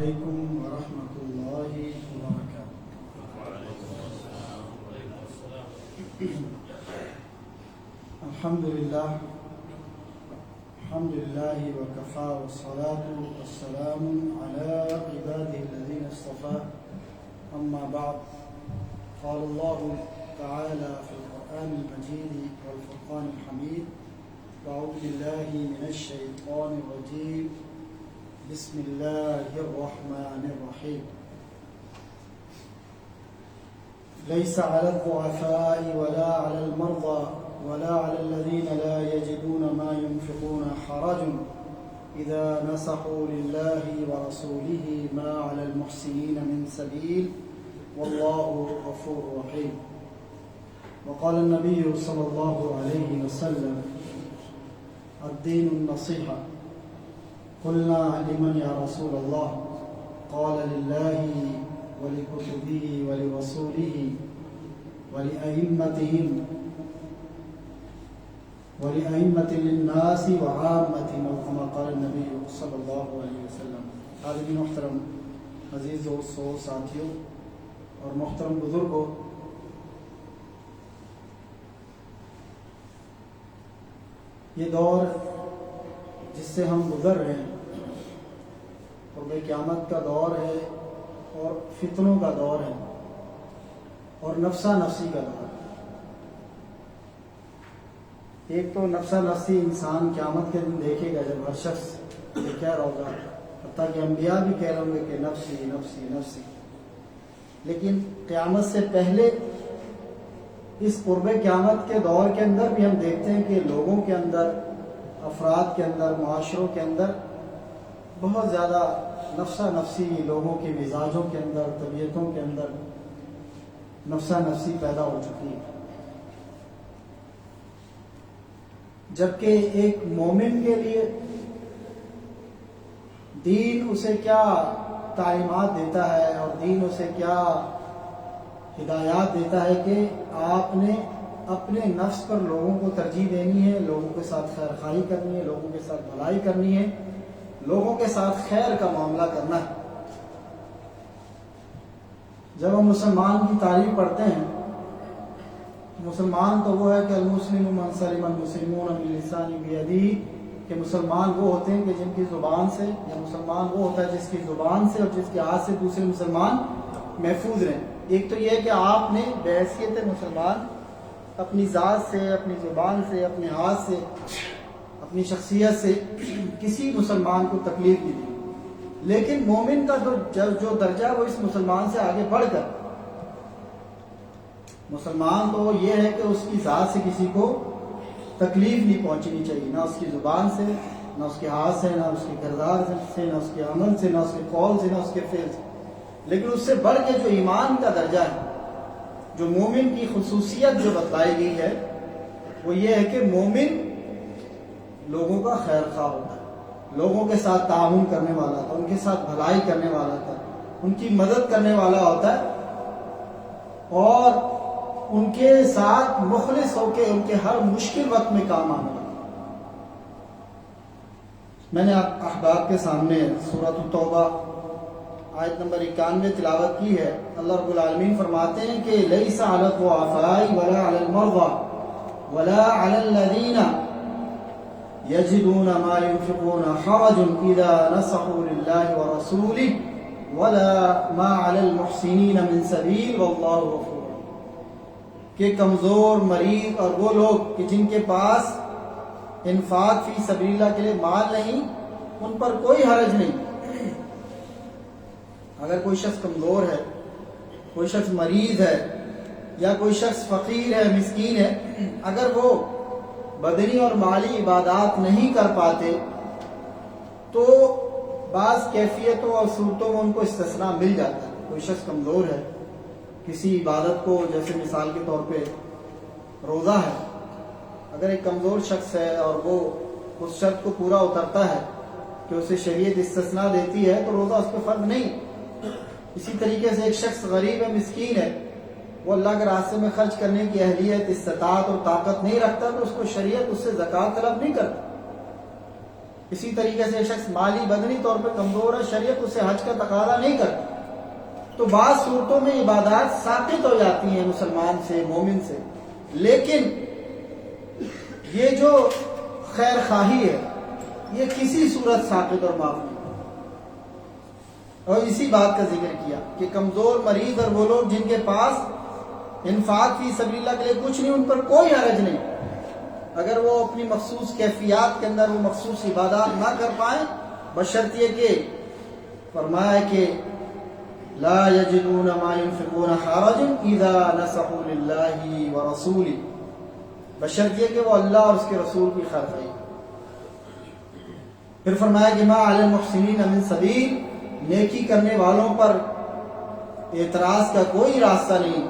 علیکم ورحمۃ اللہ وبرکاتہ۔ الحمدللہ وکفى والصلاة والسلام على عباده الذين اصطفى، اما بعد، قال الله تعالى في القرآن المجيد والفرقان الحميد: أعوذ بالله من الشيطان الرجيم، بسم الله الرحمن الرحيم. ليس على الضعفاء ولا على المرضى ولا على الذين لا يجدون ما ينفقون حرج إذا نصحوا لله ورسوله ما على المحسنين من سبيل والله غفور رحيم. وقال النبي صلى الله عليه وسلم: الدين النصيحة. قلنا: لمن يا رسول الله؟ قال: لله ولكتبه ولرسوله ولأئمة للناس وعامة، أو كما قال النبي صلی اللہ علیہ وسلم۔ حاضرین محترم، عزیز دوستوں، ساتھیوں اور محترم بزرگوں، یہ دور جس سے ہم گزر رہے ہیں قرب قیامت کا دور ہے، اور فتنوں کا دور ہے، اور نفسا نفسی کا دور ہے۔ ایک تو نفسا نفسی انسان قیامت کے دن دیکھے گا، جب ہر شخص یہ کہہ رہا ہوگا، حتیٰ کہ انبیاء بھی کہہ رہے ہوں گے کہ نفسی نفسی نفسی۔ لیکن قیامت سے پہلے اس قرب قیامت کے دور کے اندر بھی ہم دیکھتے ہیں کہ لوگوں کے اندر، افراد کے اندر، معاشروں کے اندر بہت زیادہ نفسا نفسی، لوگوں کے مزاجوں کے اندر، طبیعتوں کے اندر نفسا نفسی پیدا ہو چکی ہے۔ جبکہ ایک مومن کے لیے دین اسے کیا تعلیمات دیتا ہے، اور دین اسے کیا ہدایات دیتا ہے کہ آپ نے اپنے نفس پر لوگوں کو ترجیح دینی ہے، لوگوں کے ساتھ خیر خواہی کرنی ہے، لوگوں کے ساتھ بھلائی کرنی ہے، لوگوں کے ساتھ خیر کا معاملہ کرنا ہے۔ جب ہم مسلمان کی تعریف پڑھتے ہیں، مسلمان تو وہ ہے کہ المسلم من سلم المسلمون من لسانه بیدیہ، کہ مسلمان وہ ہوتے ہیں کہ جن کی زبان سے، یا مسلمان وہ ہوتا ہے جس کی زبان سے اور جس کے ہاتھ سے دوسرے مسلمان محفوظ رہیں۔ ایک تو یہ کہ آپ نے بحیثیت مسلمان اپنی ذات سے، اپنی زبان سے، اپنے ہاتھ سے، اپنی شخصیت سے کسی مسلمان کو تکلیف نہیں دی۔ لیکن مومن کا جو درجہ وہ اس مسلمان سے آگے بڑھ کر، مسلمان تو یہ ہے کہ اس کی ذات سے کسی کو تکلیف نہیں پہنچنی چاہیے، نہ اس کی زبان سے، نہ اس کے ہاتھ سے، نہ اس کے کردار سے، نہ اس کے عمل سے، نہ اس کے قول سے، نہ اس کے فعل سے۔ لیکن اس سے بڑھ کے جو ایمان کا درجہ ہے، جو مومن کی خصوصیت جو بتلائی گئی ہے، وہ یہ ہے کہ مومن لوگوں کا خیر خواہ ہوتا ہے، لوگوں کے ساتھ تعاون کرنے والا تھا، ان کے ساتھ بھلائی کرنے والا تھا، ان کی مدد کرنے والا ہوتا ہے، اور ان کے ساتھ مخلص ہو کے ان کے ہر مشکل وقت میں کام آنے والا۔ میں نے احباب کے سامنے سورۃ التوبہ آیت نمبر 91 تلاوت کی ہے۔ اللہ رب العالمین فرماتے ہیں کہ لیس علی الضعفاء ولا علی المرضى ولا علی الذین یجدون ما ينفقون حرج اذا نصحوا للہ ورسولہ ولا ما علی المحسنین من سبیل واللہ غفور، کہ کمزور، مریض اور وہ لوگ کہ جن کے پاس انفاق فی سبیل اللہ کے لیے مال نہیں، ان پر کوئی حرج نہیں۔ اگر کوئی شخص کمزور ہے، کوئی شخص مریض ہے، یا کوئی شخص فقیر ہے، مسکین ہے، اگر وہ بدنی اور مالی عبادات نہیں کر پاتے تو بعض کیفیتوں اور صورتوں میں ان کو استثناء مل جاتا ہے۔ کوئی شخص کمزور ہے، کسی عبادت کو، جیسے مثال کے طور پہ روزہ ہے، اگر ایک کمزور شخص ہے اور وہ اس شرط کو پورا اترتا ہے کہ اسے شریعت استثناء دیتی ہے، تو روزہ اس پہ فرض نہیں۔ اسی طریقے سے ایک شخص غریب ہے، مسکین ہے، وہ اللہ کے راستے میں خرچ کرنے کی اہلیت، استطاعت اور طاقت نہیں رکھتا، تو اس کو شریعت اس سے زکوٰۃ طلب نہیں کرتی۔ اسی طریقے سے شخص مالی بدنی طور پر کمزور ہے، شریعت اسے حج کا تقاضا نہیں کرتی، تو بعض صورتوں میں عبادات ساقط ہو جاتی ہیں مسلمان سے، مومن سے، لیکن یہ جو خیر خواہی ہے یہ کسی صورت ساقط اور معاف نہیں۔ اور اسی بات کا ذکر کیا کہ کمزور، مریض اور وہ لوگ جن کے پاس انفاق فی سبیل اللہ کے لیے کچھ نہیں، ان پر کوئی حرج نہیں اگر وہ اپنی مخصوص کیفیات کے اندر وہ مخصوص عبادات نہ کر پائیں، بشرط یہ کہ فرمایا کہ لا یجدون ما ينفقون حرج اذا نصحوا للہ ورسولہ، بشرط یہ کہ وہ اللہ اور اس کے رسول کی خیر خواہی۔ پھر فرمایا کہ ما علی المحسنین من سبیل، نیکی کرنے والوں پر اعتراض کا کوئی راستہ نہیں،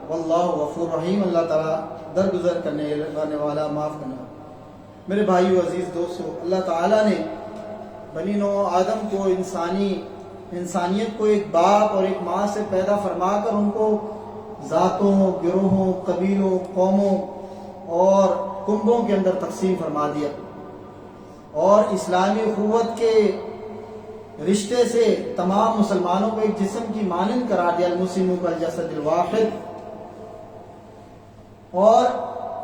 واللہ غفور رحیم، اللہ تعالیٰ درگزر کرنے والا، معاف کرنے والا۔ میرے بھائیو، عزیز دوستو، اللہ تعالیٰ نے بنی نوع آدم کو، انسانیت کو ایک باپ اور ایک ماں سے پیدا فرما کر ان کو ذاتوں، گروہوں، قبیلوں، قوموں اور کنبوں کے اندر تقسیم فرما دیا، اور اسلامی اخوت کے رشتے سے تمام مسلمانوں کو ایک جسم کی مانند قرار دیا، المسلم کالجسد الواحد۔ اور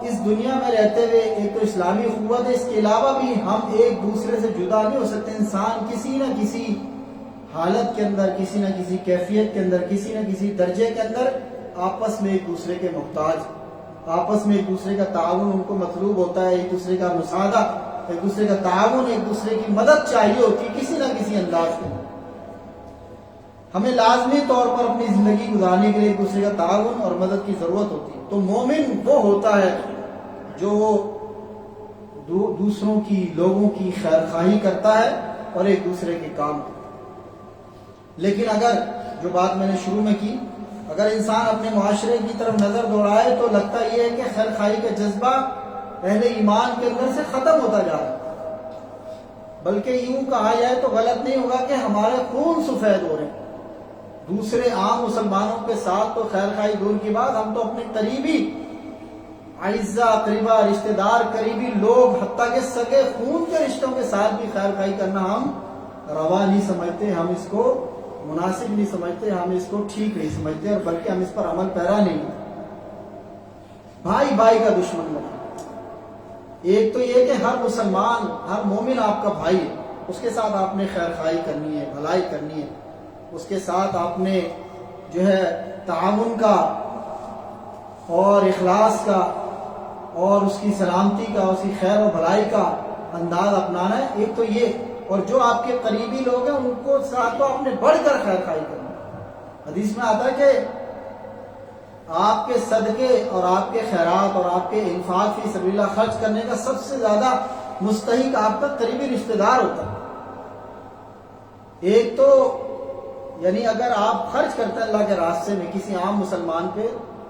اس دنیا میں رہتے ہوئے ایک تو اسلامی اخوت ہے، اس کے علاوہ بھی ہم ایک دوسرے سے جدا نہیں ہو سکتے۔ انسان کسی نہ کسی حالت کے اندر، کسی نہ کسی کیفیت کے اندر، کسی نہ کسی درجے کے اندر آپس میں ایک دوسرے کے محتاج، آپس میں ایک دوسرے کا تعاون ان کو مطلوب ہوتا ہے، ایک دوسرے کا مساعدہ، ایک دوسرے کا تعاون، ایک دوسرے کی مدد چاہیے ہوتی ہے کسی نہ کسی انداز کے اندر۔ ہمیں لازمی طور پر اپنی زندگی گزارنے کے لیے ایک دوسرے کا تعاون اور مدد کی ضرورت ہوتی ہے۔ تو مومن وہ ہوتا ہے جو دوسروں کی، لوگوں کی خیر خواہی کرتا ہے اور ایک دوسرے کے کام کرتا ہے۔ لیکن اگر جو بات میں نے شروع میں کی، اگر انسان اپنے معاشرے کی طرف نظر دوڑائے تو لگتا یہ ہے کہ خیر خواہی کا جذبہ اہل ایمان کے اندر سے ختم ہوتا جا رہا ہے، بلکہ یوں کہا جائے تو غلط نہیں ہوگا کہ ہمارے خون سفید ہو رہے ہیں۔ دوسرے عام مسلمانوں کے ساتھ تو خیر خواہی دور کی بات، ہم تو اپنے قریبی اعزا، قریبا، رشتہ دار، قریبی لوگ، حتیٰ کہ سگے خون کے رشتوں کے ساتھ بھی خیر خواہی کرنا ہم روا نہیں سمجھتے، ہم اس کو مناسب نہیں سمجھتے، ہم اس کو ٹھیک نہیں سمجھتے، اور بلکہ ہم اس پر عمل پیرا نہیں ہوتے۔ بھائی بھائی کا دشمن بنے۔ ایک تو یہ کہ ہر مسلمان، ہر مومن آپ کا بھائی ہے، اس کے ساتھ آپ نے خیر خواہی کرنی ہے، بھلائی کرنی ہے، اس کے ساتھ آپ نے جو ہے تعاون کا اور اخلاص کا اور اس کی سلامتی کا، اس کی خیر و بھلائی کا انداز اپنانا ہے۔ ایک تو یہ، اور جو آپ کے قریبی لوگ ہیں ان کو ساتھ تو آپ نے بڑھ کر خیر خواہی کرنا ہے۔ حدیث میں آتا ہے کہ آپ کے صدقے اور آپ کے خیرات اور آپ کے انفاق فی سبیل اللہ خرچ کرنے کا سب سے زیادہ مستحق آپ کا قریبی رشتہ دار ہوتا ہے۔ ایک تو یعنی اگر آپ خرچ کرتے ہیں اللہ کے راستے میں کسی عام مسلمان پہ،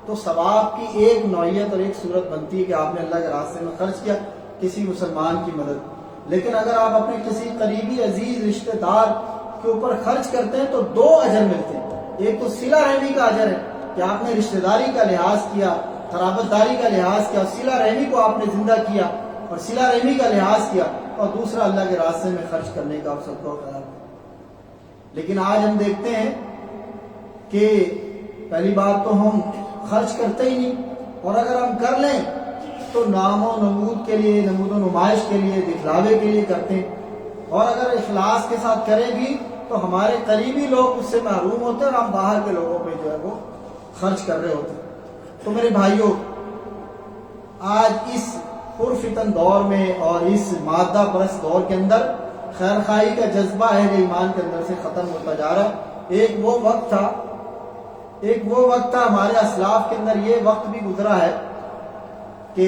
تو ثواب کی ایک نوعیت اور ایک صورت بنتی ہے کہ آپ نے اللہ کے راستے میں خرچ کیا کسی مسلمان کی مدد۔ لیکن اگر آپ اپنے کسی قریبی عزیز رشتہ دار کے اوپر خرچ کرتے ہیں تو دو اجر ملتے ہیں۔ ایک تو صلہ رحمی کا اجر ہے کہ آپ نے رشتہ داری کا لحاظ کیا، قرابت داری کا لحاظ کیا، صلہ رحمی کو آپ نے زندہ کیا اور صلہ رحمی کا لحاظ کیا، اور دوسرا اللہ کے راستے میں خرچ کرنے کا آپ سب کو خیال۔ لیکن آج ہم دیکھتے ہیں کہ پہلی بات تو ہم خرچ کرتے ہی نہیں، اور اگر ہم کر لیں تو نام و نمود کے لیے، نمود و نمائش کے لیے، دکھلاوے کے لیے کرتے ہیں، اور اگر اخلاص کے ساتھ کریں بھی تو ہمارے قریبی لوگ اس سے محروم ہوتے ہیں اور ہم باہر کے لوگوں پہ جو ہے وہ خرچ کر رہے ہوتے ہیں۔ تو میرے بھائیوں، آج اس پرفتن دور میں اور اس مادہ پرست دور کے اندر خیر خواہی کا جذبہ اہل ایمان کے اندر سے ختم ہوتا جا رہا ہے۔ ایک وہ وقت تھا ہمارے اسلاف کے اندر، یہ وقت بھی گزرا ہے کہ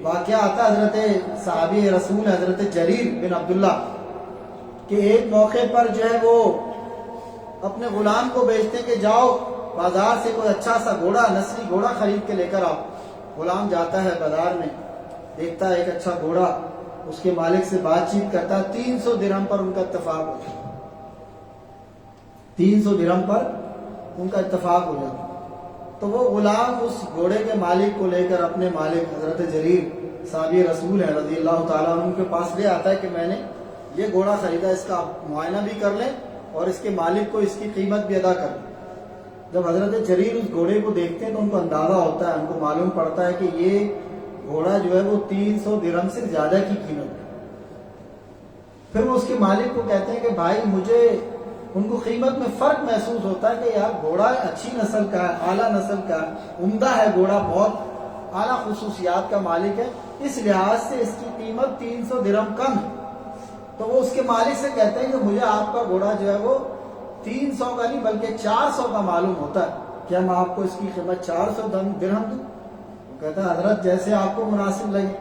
واقعہ آتا حضرت صحابی رسول حضرت جریر بن عبداللہ کہ ایک موقع پر جو ہے وہ اپنے غلام کو بیچتے کہ جاؤ بازار سے کوئی اچھا سا گھوڑا، نسلی گھوڑا خرید کے لے کر آؤ۔ غلام جاتا ہے بازار میں، دیکھتا ہے ایک اچھا گھوڑا، اس کے مالک سے بات چیت کرتا ہے، 300 درہم پر ان کا اتفاق ہو جاتا، 300 درہم پر ان کا اتفاق ہو جاتا۔ تو وہ غلام اس گھوڑے کے مالک کو لے کر اپنے مالک حضرت جریر صحابی رسول ہے رضی اللہ تعالیٰ عنہ کے پاس لے آتا ہے کہ میں نے یہ گھوڑا خریدا، اس کا معائنہ بھی کر لیں اور اس کے مالک کو اس کی قیمت بھی ادا کر لیں۔ جب حضرت جریر اس گھوڑے کو دیکھتے ہیں تو ان کو اندازہ ہوتا ہے، ان کو معلوم پڑتا ہے کہ یہ گھوڑا جو ہے وہ 300 درہم سے زیادہ کی قیمت ہے۔ پھر وہ اس کے مالک کو کہتے ہیں کہ بھائی مجھے، ان کو قیمت میں فرق محسوس ہوتا ہے کہ یار گھوڑا اچھی نسل کا ہے، اعلیٰ نسل کا ہے، عمدہ ہے گھوڑا، بہت اعلیٰ خصوصیات کا مالک ہے، اس لحاظ سے اس کی قیمت 300 درہم کم ہے۔ تو وہ اس کے مالک سے کہتے ہیں کہ مجھے آپ کا گھوڑا جو ہے وہ 300 کا نہیں بلکہ 400 کا معلوم ہوتا ہے، کیا میں آپ کو اس کی قیمت 400 درہم دوں؟ وہ کہتا ہے حضرت جیسے آپ کو مناسب لگے،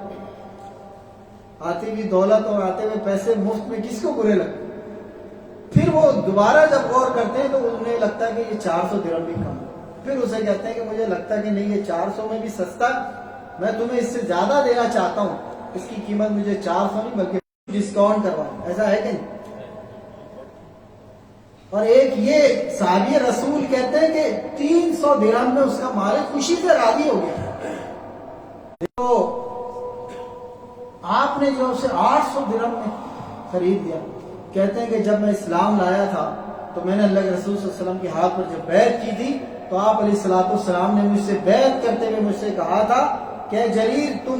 آتی ہوئی دولت اور آتے ہوئے پیسے مفت میں کس کو برے لگے؟ پھر وہ دوبارہ جب غور کرتے ہیں تو انہیں لگتا ہے کہ یہ 400 درہم بھی کم ہے۔ پھر اسے کہتے ہیں کہ مجھے لگتا ہے کہ نہیں، یہ 400 میں بھی سستا، میں تمہیں اس سے زیادہ دینا چاہتا ہوں، اس کی قیمت مجھے 400 نہیں بلکہ ڈسکاؤنٹ کرواؤں، ایسا ہے کہ نہیں؟ اور ایک یہ صحابی رسول کہتے ہیں کہ 300 درہم میں اس کا مالک خوشی سے راضی ہو گیا۔ تو آپ نے جو اسے 800 درہم میں خرید دیا۔ کہتے ہیں کہ جب میں اسلام لایا تھا تو میں نے اللہ کے رسول صلی اللہ علیہ وسلم کے ہاتھ پر جب بیعت کی تھی تو آپ علیہ الصلوۃ والسلام نے مجھ سے بیعت کرتے ہوئے مجھ سے کہا تھا کہ جریر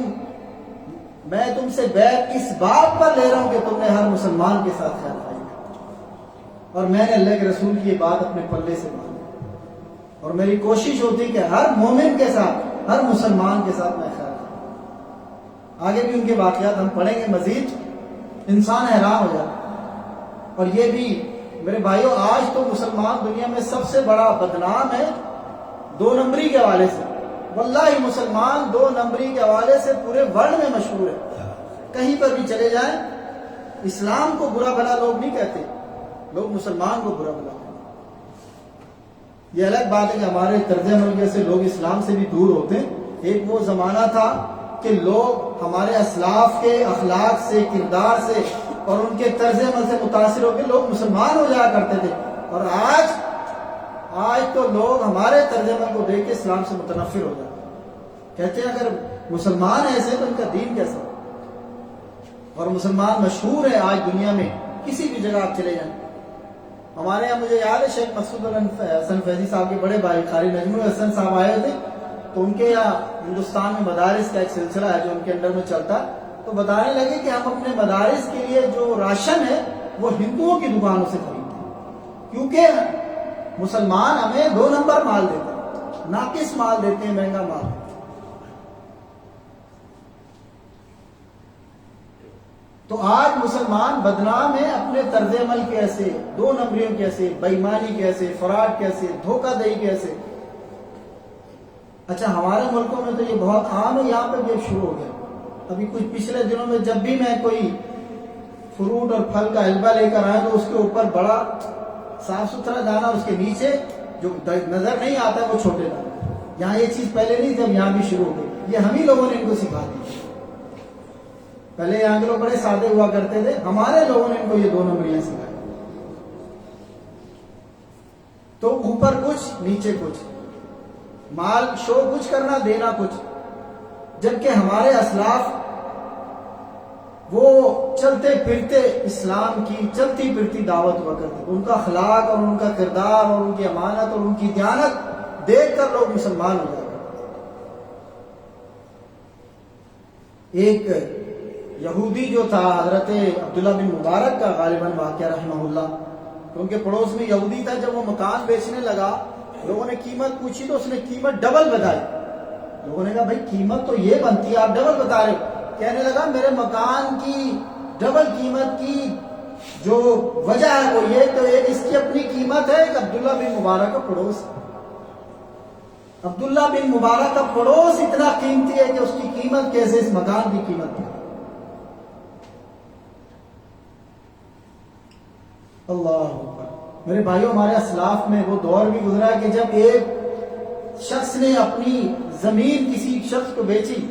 میں تم سے بیعت اس بات پر لے رہا ہوں کہ تم نے ہر مسلمان کے ساتھ خیر خواہی کرو، اور میں نے اللہ کے رسول کی یہ بات اپنے پلے سے مانی، اور میری کوشش ہوتی کہ ہر مومن کے ساتھ، ہر مسلمان کے ساتھ میں خیر کروں۔ آگے بھی ان کے واقعات ہم پڑھیں گے مزید، انسان حیران ہو جاتا۔ اور یہ بھی میرے بھائیوں، آج تو مسلمان دنیا میں سب سے بڑا بدنام ہے 2 نمبری کے حوالے سے۔ واللہ مسلمان 2 نمبری کے حوالے سے پورے ورلڈ میں مشہور ہے، کہیں پر بھی چلے جائیں اسلام کو برا بھلا لوگ نہیں کہتے، لوگ مسلمان کو برا بھلا کہتے ہیں۔ یہ الگ بات ہے کہ ہمارے طرز عمل سے لوگ اسلام سے بھی دور ہوتے ہیں۔ ایک وہ زمانہ تھا کہ لوگ ہمارے اسلاف کے اخلاق سے، کردار سے اور ان کے طرز عمل سے متاثر ہو کے لوگ مسلمان ہو جایا کرتے تھے، اور آج تو لوگ ہمارے طرز عمل کو دیکھ کے اسلام سے متنفر ہو جاتے ہیں، کہتے ہیں اگر مسلمان ایسے تو ان کا دین کیسا؟ اور مسلمان مشہور ہے آج دنیا میں، کسی بھی جگہ آپ چلے جائیں۔ ہمارے یہاں مجھے یاد ہے شیخ مسعود حسن فیضی صاحب کے بڑے بھائی قاری نجم الحسن صاحب آئے تھے، تو ان کے یہاں ہندوستان میں مدارس کا ایک سلسلہ ہے جو ان کے انڈر میں چلتا ہے، تو بتانے لگے کہ ہم اپنے مدارس کے لیے جو راشن ہے وہ ہندوؤں کی دکانوں سے خریدتے ہیں، کیونکہ مسلمان ہمیں 2 نمبر مال دیتے ہیں، ناقص مال دیتے ہیں، مہنگا مال دیتے ہیں۔ تو آج مسلمان بدنام ہے اپنے طرز عمل کے ایسے، 2 نمبریوں کے ایسے، بے ایمانی کے ایسے، فراڈ کے ایسے، دھوکہ دہی کے ایسے۔ اچھا ہمارے ملکوں میں تو یہ بہت عام ہے، یہاں پہ بھی شروع ہو گیا۔ ابھی کچھ پچھلے دنوں میں جب بھی میں کوئی فروٹ اور پھل کا حلوہ لے کر آیا تو اس کے اوپر بڑا صاف ستھرا دانا، اس کے نیچے جو نظر نہیں آتا وہ چھوٹے دانے۔ یہاں یہ چیز پہلے نہیں تھی، اب یہاں بھی شروع ہو گئی۔ یہ ہم ہی لوگوں نے ان کو سکھا دی۔ پہلے یہاں کے لوگ بڑے سادے ہوا کرتے تھے، ہمارے لوگوں نے ان کو یہ 2 نمبریاں سکھائی۔ تو اوپر کچھ نیچے کچھ، مال شو کچھ کرنا، دینا کچھ، جبکہ ہمارے اسلاف وہ چلتے پھرتے اسلام کی چلتی پھرتی دعوت ہوا کرتے، ان کا اخلاق اور ان کا کردار اور ان کی امانت اور ان کی دیانت دیکھ کر لوگ مسلمان ہو جاتے۔ ایک یہودی جو تھا حضرت عبداللہ بن مبارک کا غالباً واقعہ رحمہ اللہ، تو ان کے پڑوس میں یہودی تھا، جب وہ مکان بیچنے لگا لوگوں نے قیمت پوچھی تو اس نے قیمت ڈبل بتائی۔ لوگوں نے کہا بھائی قیمت تو یہ بنتی ہے، آپ ڈبل بتا رہے ہو۔ کہنے لگا میرے مکان کی ڈبل قیمت کی جو وجہ ہے وہ یہ تو ایک اس کی اپنی قیمت ہے، ایک عبداللہ بن مبارک کا پڑوس۔ عبداللہ بن مبارک کا پڑوس اتنا قیمتی ہے کہ اس کی قیمت کیسے اس مکان کی قیمت ہے۔ اللہ اکبر۔ میرے بھائیوں، ہمارے اسلاف میں وہ دور بھی گزرا ہے کہ جب ایک شخص نے اپنی زمین کسی شخص کو بیچی،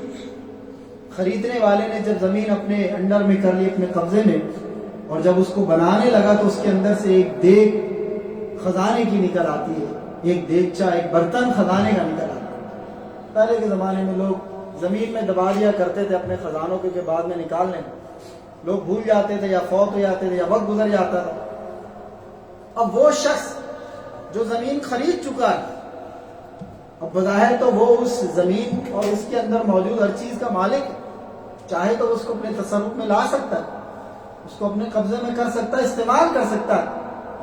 خریدنے والے نے جب زمین اپنے انڈر میں کر لی، اپنے قبضے میں، اور جب اس کو بنانے لگا تو اس کے اندر سے ایک دیگ خزانے کی نکل آتی ہے، ایک دیگچہ، ایک برتن خزانے کا نکل آتا ہے۔ پہلے کے زمانے میں لوگ زمین میں دبا دیا کرتے تھے اپنے خزانوں کے بعد میں نکال لیں، لوگ بھول جاتے تھے یا فوت ہو جاتے تھے یا وقت گزر جاتا تھا. اب وہ شخص جو زمین خرید چکا ہے، اب بظاہر تو وہ اس زمین اور اس کے اندر موجود ہر چیز کا مالک ہے، چاہے تو اس کو اپنے تصرف میں لا سکتا ہے، اس کو اپنے قبضے میں کر سکتا ہے، استعمال کر سکتا ہے.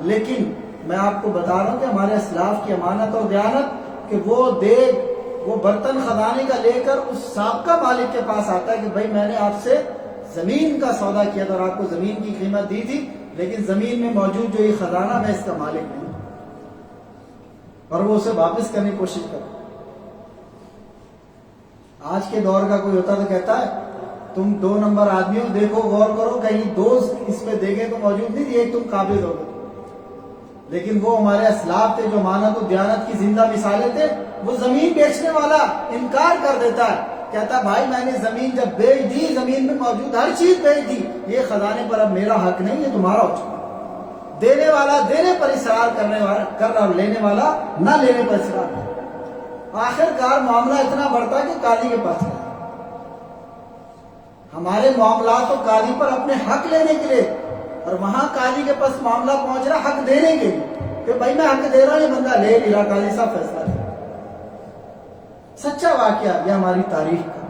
لیکن میں آپ کو بتا رہا ہوں کہ ہمارے اسلاف کی امانت اور دیانت کہ وہ دیگ، وہ برتن خزانے کا لے کر اس سابقہ مالک کے پاس آتا ہے کہ بھائی میں نے آپ سے زمین کا سودا کیا تھا اور آپ کو زمین کی قیمت دی تھی، لیکن زمین میں موجود جو یہ خزانہ میں اس کا مالک نہیں، اور وہ اسے واپس کرنے کی کوشش کرتا. آج کے دور کا کوئی ہوتا تو کہتا ہے تم 2 نمبر آدمی ہو، دیکھو غور کرو کہیں 2 اس پہ دیکھیں تو موجود نہیں تھی، ایک تم قابل ہو گئے. لیکن وہ ہمارے اسلاف تھے جو امانت و دیانت کی زندہ مثالیں تھے. وہ زمین بیچنے والا انکار کر دیتا ہے، کہتا بھائی میں نے زمین جب بیچ دی، زمین میں موجود ہر چیز بیچ دی، یہ خزانے پر اب میرا حق نہیں، یہ تمہارا ہو چکا. دینے والا دینے پر اصرار کر رہا اور لینے والا نہ لینے پر اصرار کر. آخر کار معاملہ اتنا بڑھتا ہے کہ قاضی کے پاس گیا. ہمارے معاملات تو قاضی پر اپنے حق لینے کے لیے، اور وہاں قاضی کے پاس معاملہ پہنچ رہا حق دینے کے لیے کہ بھائی میں حق دے رہا ہوں، یہ بندہ لے نہیں رہا، قاضی صاحب فیصلہ دے. سچا واقعہ یہ ہماری تاریخ کا.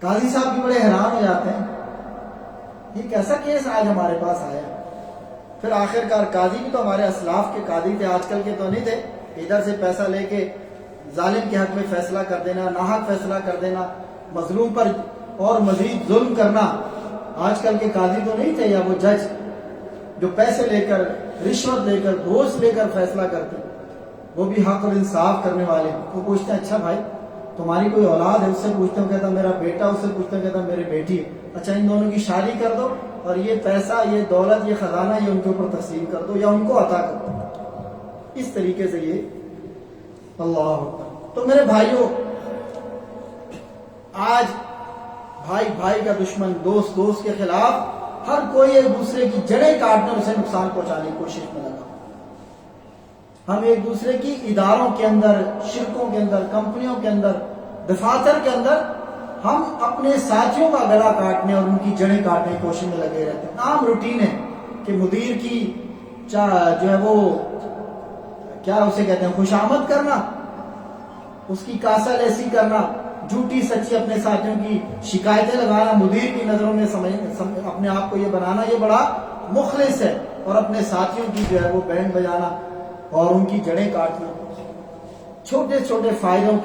قاضی صاحب بھی بڑے حیران ہو جاتے ہیں یہ کیسا کیس آج ہمارے پاس آیا. پھر آخر کار قاضی بھی تو ہمارے اسلاف کے قاضی تھے، آج کل کے تو نہیں تھے. ادھر سے پیسہ لے کے ظالم کے حق میں فیصلہ کر دینا، ناحق فیصلہ کر دینا، مظلوم پر اور مزید ظلم کرنا. آج کل کے قاضی تو نہیں تھے، یا وہ جج جو پیسے لے کر، رشوت لے کر، گھوس لے کر فیصلہ کرتے، وہ بھی حق اور انصاف کرنے والے. وہ پوچھتے ہیں اچھا بھائی تمہاری کوئی اولاد ہے؟ اس سے پوچھتے ہوں، کہتا میرا بیٹا. اس سے پوچھتے ہوں، کہتا میری بیٹی ہے. اچھا ان دونوں کی شادی کر دو اور یہ پیسہ، یہ دولت، یہ خزانہ یہ ان کے اوپر تقسیم کر دو یا ان کو عطا کر دو. اس طریقے سے یہ اللہ اکبر. تو میرے بھائیوں، آج بھائی بھائی کا دشمن، دوست دوست کے خلاف، ہر کوئی ایک دوسرے کی جڑیں کاٹنے اور اسے نقصان پہنچانے کی کوشش میں لگا. ہم ایک دوسرے کی اداروں کے اندر، شرکوں کے اندر، کمپنیوں کے اندر، دفاتر کے اندر ہم اپنے ساتھیوں کا گلا کاٹنے اور ان کی جڑیں کاٹنے کی کوشش میں لگے رہتے ہیں. عام روٹین ہے کہ مدیر کی جو ہے وہ کیا اسے کہتے ہیں خوشامد کرنا، اس کی کاسل ایسی کرنا، جھوٹی سچی اپنے ساتھیوں کی شکایتیں لگانا، مدیر کی نظروں میں اپنے آپ کو یہ بنانا یہ بڑا مخلص ہے، اور اپنے ساتھیوں کی جو ہے وہ بینڈ بجانا اور ان کی جڑیں کاٹنا. چھوٹے چھوٹے فائدوں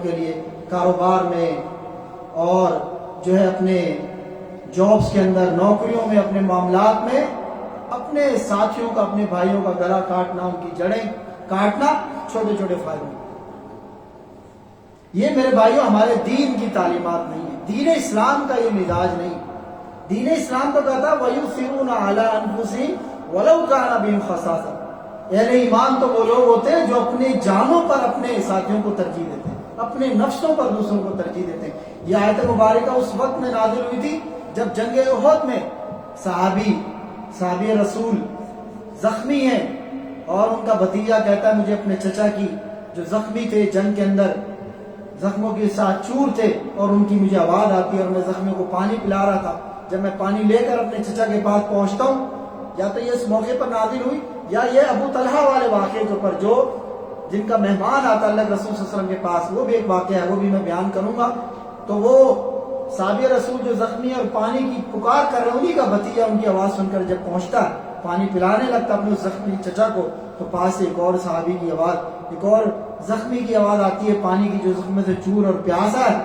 کے لیے کاروبار میں اور جو ہے اپنے جابز کے اندر، نوکریوں میں، اپنے معاملات میں اپنے ساتھیوں کا، اپنے بھائیوں کا گلا کاٹنا، ان کی جڑیں کاٹنا، چھوٹے چھوٹے فائدوں. یہ میرے بھائیوں ہمارے دین کی تعلیمات نہیں ہے، دین اسلام کا یہ مزاج نہیں. دین اسلام تو کہتا ہے وَيُؤْثِرُونَ عَلَىٰ أَنفُسِهِمْ وَلَوْ كَانَ بِهِمْ خَصَاصَةٌ. اہل ایمان تو وہ لوگ ہوتے ہیں جو اپنے جانوں پر اپنے ساتھیوں کو ترجیح دیتے ہیں، اپنے نفسوں پر دوسروں کو ترجیح دیتے ہیں. یہ آیت مبارکہ اس وقت میں نازل ہوئی تھی جب جنگ احد میں صحابی رسول زخمی ہیں اور ان کا بھتیجا کہتا ہے مجھے اپنے چچا کی جو زخمی تھے جنگ کے اندر، زخموں کے ساتھ چور تھے، اور ان کی مجھے آواز آتی ہے اور میں زخمیوں کو پانی پلا رہا تھا. جب میں پانی لے کر اپنے چچا کے پاس پہنچتا ہوں، یا تو یہ اس موقع پر نازل ہوئی یا یہ ابو طلحہ والے واقعے کے اوپر جو جن کا مہمان آتا اللہ کے رسول صلی اللہ علیہ وسلم کے پاس، وہ بھی ایک واقعہ ہے، وہ بھی میں بیان کروں گا. تو وہ صحابی رسول جو زخمی اور پانی کی پکار کر رہے، انہی کا بھتیجا ان کی آواز سن کر جب پہنچتا پانی پلانے لگتا اپنے زخمی چچا کو، تو پاس سے ایک اور صحابی کی آواز، ایک اور زخمی کی آواز آتی ہے پانی کی، جو زخم سے چور اور پیاسا ہے.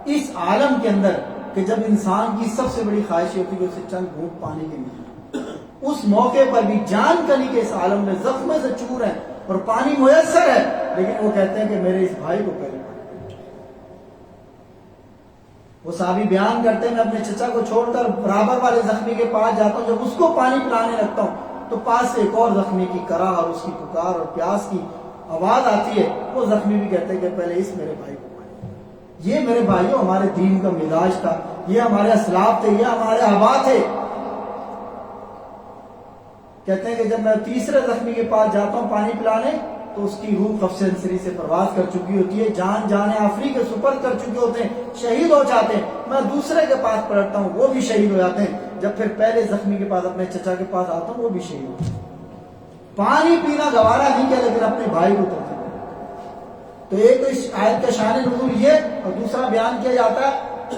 اس عالم کے اندر کہ جب انسان کی سب سے بڑی خواہش ہوتی ہے کہ اسے چند گھونٹ پانی کے ملے، اس موقع پر بھی جان کلی کے اس عالم میں زخم سے چور ہے اور پانی میسر ہے، لیکن وہ کہتے ہیں کہ میرے اس بھائی کو پہلے. وہ صحابی بیان کرتے ہیں میں اپنے چچا کو چھوڑ کر برابر والے زخمی کے پاس جاتا ہوں، جب اس کو پانی پلانے لگتا ہوں تو پاس سے ایک اور زخمی کی کرا اور اس کی پکار اور پیاس کی آواز آتی ہے. وہ زخمی بھی کہتے ہیں کہ پہلے اس میرے بھائی کو پانی. یہ میرے بھائیوں ہمارے دین کا مزاج تھا، یہ ہمارے اسلاف تھے، یہ ہمارے آبا تھے. کہتے ہیں کہ جب میں تیسرے زخمی کے پاس جاتا ہوں پانی پلانے تو اس کی روح قفص انصری سے پرواز کر چکی ہوتی ہے، جان آفری کے سپرد کر چکے ہوتے ہیں، شہید ہو جاتے ہیں، میں دوسرے کے پاس پلٹتا ہوں، وہ بھی شہید ہو جاتے ہیں، جب پھر پہلے زخمی کے پاس اپنے چچا کے پاس آتا ہوں وہ بھی شہید ہوتے ہیں۔ پانی پینا گوارا نہیں کیا لیکن اپنے بھائی کو ترجیح۔ تو ایک تو اس آیت کا شان نزول یہ، اور دوسرا بیان کیا جاتا ہے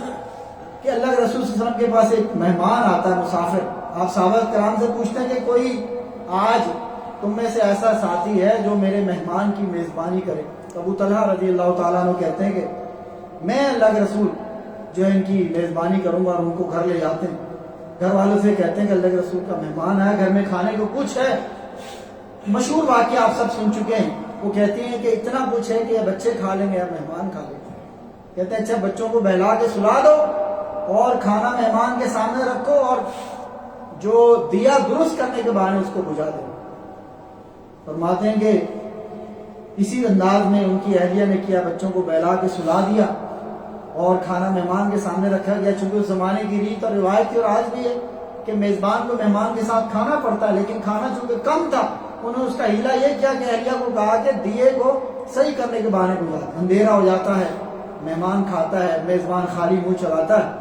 کہ اللہ کے رسول صلی اللہ علیہ وسلم کے پاس ایک مہمان آتا ہے، مسافر۔ آپ صحابہ کرام سے پوچھتے ہیں کہ کوئی آج تم میں سے ایسا ساتھی ہے جو میرے مہمان کی میزبانی کرے؟ تو ابو طلحہ رضی اللہ تعالیٰ عنہ کہتے ہیں کہ میں اللہ کے رسول جو ہے ان کی میزبانی کروں گا، اور ان کو گھر لے جاتے ہیں۔ گھر والوں سے کہتے ہیں کہ اللہ کے رسول کا مہمان ہے، گھر میں کھانے کو کچھ ہے؟ مشہور واقعہ آپ سب سن چکے ہیں۔ وہ کہتی ہیں کہ اتنا کچھ ہے کہ یہ بچے کھا لیں گے یا مہمان کھا لیں گے۔ کہتے ہیں اچھا بچوں کو بہلا کے سلا دو اور کھانا مہمان کے سامنے رکھو، اور جو دیا درست کرنے کے بہانے اس کو بجھا دو۔ فرماتے ہیں کہ اسی انداز میں ان کی اہلیہ نے کیا، بچوں کو بہلا کے سلا دیا اور کھانا مہمان کے سامنے رکھا گیا۔ چونکہ اس زمانے کی ریت اور روایت تھی، اور آج بھی ہے کہ میزبان کو مہمان کے ساتھ کھانا پڑتا ہے، لیکن کھانا چونکہ کم تھا، انہوں نے اس کا ہیلا یہ کیا کہ اہلیہ کو کہا کہ دیے کو صحیح کرنے کے بہانے کو جاتا، اندھیرا ہو جاتا ہے، مہمان کھاتا ہے، میزبان خالی منہ چلاتا ہے۔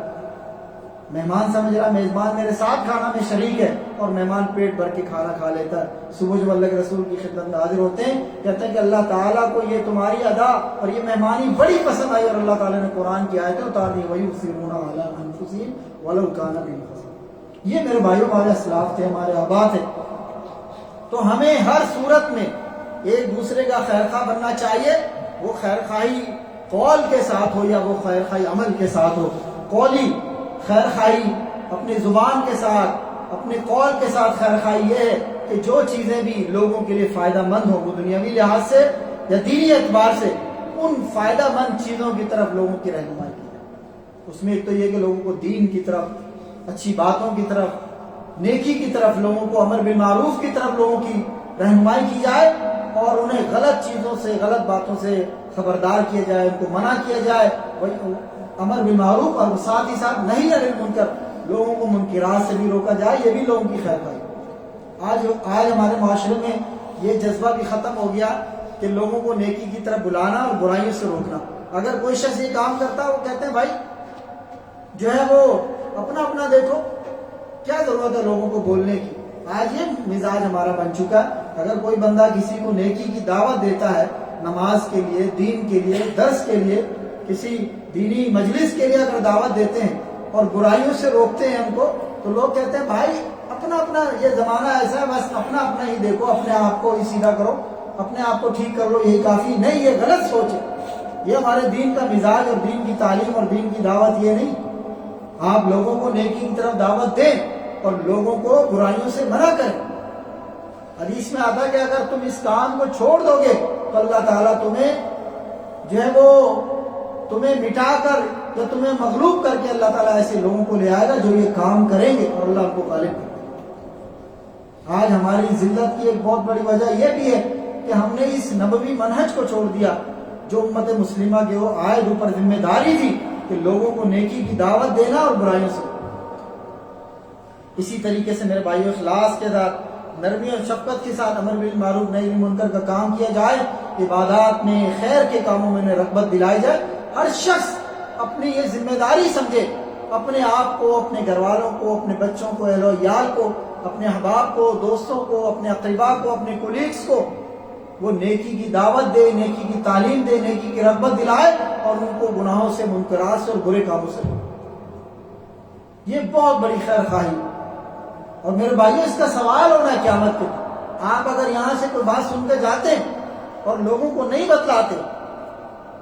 مہمان سمجھ رہا میزبان میرے ساتھ کھانا میں شریک ہے، اور مہمان پیٹ بھر کے کھانا کھا لیتا ہے۔ صبح جب اللہ کے رسول کی خدمت میں حاضر ہوتے ہیں، کہتے ہیں کہ اللہ تعالیٰ کو یہ تمہاری ادا اور یہ مہمانی بڑی پسند آئی، اور اللہ تعالیٰ نے قرآن کی آیتیں اتار دی، وَيُؤْثِرُونَ عَلَىٰ أَنفُسِهِمْ وَلَوْ كَانَ بِهِمْ خَصَاصَةٌ۔ یہ میرے بھائیوں ہمارے اسلاف تھے، ہمارے آبا تھے۔ تو ہمیں ہر صورت میں ایک دوسرے کا خیر خواہ بننا چاہیے، وہ خیر خواہی قول کے ساتھ ہو یا وہ خیر خواہی عمل کے ساتھ ہو۔ قولی خیر خواہی اپنی زبان کے ساتھ، اپنے قول کے ساتھ خیر خواہی یہ ہے کہ جو چیزیں بھی لوگوں کے لیے فائدہ مند ہوں، وہ دنیاوی لحاظ سے یا دینی اعتبار سے ان فائدہ مند چیزوں کی طرف لوگوں کی رہنمائی کی جائے۔ اس میں ایک تو یہ کہ لوگوں کو دین کی طرف، اچھی باتوں کی طرف، نیکی کی طرف، لوگوں کو امر بالمعروف کی طرف لوگوں کی رہنمائی کی جائے، اور انہیں غلط چیزوں سے، غلط باتوں سے خبردار کیا جائے، ان کو منع کیا جائے، امر بالمعروف، اور ساتھ ہی ساتھ نہیں عن المنکر، لوگوں کو منکرات سے بھی روکا جائے۔ یہ بھی لوگوں کی خیر خواہی۔ آج ہمارے معاشرے میں یہ جذبہ بھی ختم ہو گیا کہ لوگوں کو نیکی کی طرف بلانا اور برائیوں سے روکنا۔ اگر کوئی شخص یہ کام کرتا ہے، وہ کہتے ہیں بھائی جو ہے وہ اپنا اپنا دیکھو، کیا ضرورت ہے لوگوں کو بولنے کی۔ آج یہ مزاج ہمارا بن چکا ہے۔ اگر کوئی بندہ کسی کو نیکی کی دعوت دیتا ہے، نماز کے لیے، دین کے لیے، درس کے لیے، کسی دینی مجلس کے لیے اگر دعوت دیتے ہیں اور برائیوں سے روکتے ہیں ہم کو، تو لوگ کہتے ہیں بھائی اپنا اپنا، یہ زمانہ ایسا ہے، بس اپنا اپنا ہی دیکھو، اپنے آپ کو ہی سیدھا کرو، اپنے آپ کو ٹھیک کر لو، یہی کافی۔ نہیں، یہ غلط سوچ ہے۔ یہ ہمارے دین کا مزاج اور دین کی تعلیم اور دین کی دعوت یہ نہیں۔ آپ لوگوں کو نیکی کی طرف دعوت دیں اور لوگوں کو برائیوں سے منع کریں۔ حدیث میں آتا ہے کہ اگر تم اس کام کو چھوڑ دو گے تو اللہ تعالیٰ تمہیں جو ہے وہ تمہیں مٹا کر یا تمہیں مغلوب کر کے اللہ تعالیٰ ایسے لوگوں کو لے آئے گا جو یہ کام کریں گے، اور اللہ ان کو غالب کرے گا۔ آج ہماری ذلت کی ایک بہت بڑی وجہ یہ بھی ہے کہ ہم نے اس نبوی منہج کو چھوڑ دیا جو امت مسلمہ کے وہ عائد اوپر ذمہ داری تھی کہ لوگوں کو نیکی کی دعوت دینا اور برائیوں سے۔ اسی طریقے سے میرے بھائیو، اخلاص کے ساتھ، نرمی اور شفقت کے ساتھ امر بالمعروف نہی عن المنکر کا کام کیا جائے، عبادات میں، خیر کے کاموں میں رغبت دلائی جائے۔ ہر شخص اپنی یہ ذمہ داری سمجھے، اپنے آپ کو، اپنے گھر والوں کو، اپنے بچوں کو، اہل و عیال کو، اپنے احباب کو، دوستوں کو، اپنے اقرباء کو، اپنے کولیگس کو وہ نیکی کی دعوت دے، نیکی کی تعلیم دے، نیکی کی رغبت دلائے، اور ان کو گناہوں سے، منکرات سے اور برے کاموں سے۔ یہ بہت بڑی خیر خواہی۔ اور میرے بھائیو، اس کا سوال ہونا ہے قیامت کے دن۔ آپ اگر یہاں سے کوئی بات سن کے جاتے اور لوگوں کو نہیں بتلاتے،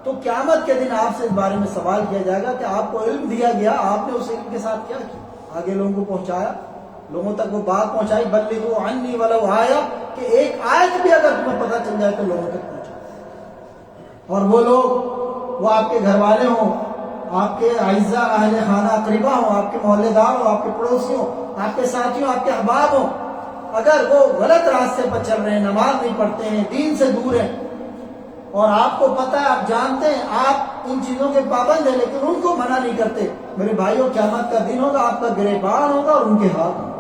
تو قیامت کے دن آپ سے اس بارے میں سوال کیا جائے گا کہ آپ کو علم دیا گیا، آپ نے اس علم کے ساتھ کیا کیا؟ آگے لوگوں کو پہنچایا، لوگوں تک وہ بات پہنچائی، بلغوا عنی ولو آیا، کہ ایک آیت بھی اگر تمہیں پتہ چل جائے تو لوگوں تک پہنچا۔ اور وہ لوگ، وہ آپ کے گھر والے ہوں، آپ کے اعزاء، اہل خانہ، اقربا ہوں، آپ کے محلے دار ہوں، آپ کے پڑوسی ہوں، آپ کے ساتھیوں، آپ کے احباب ہوں، اگر وہ غلط راستے پر چل رہے ہیں، نماز نہیں پڑھتے ہیں، دین سے دور ہیں، اور آپ کو پتہ ہے، آپ جانتے ہیں، آپ ان چیزوں کے پابند ہیں، لیکن ان کو منع نہیں کرتے، میرے بھائیوں قیامت کا دن ہوگا، آپ کا گریبان ہوگا اور ان کے ہاتھ ہوں۔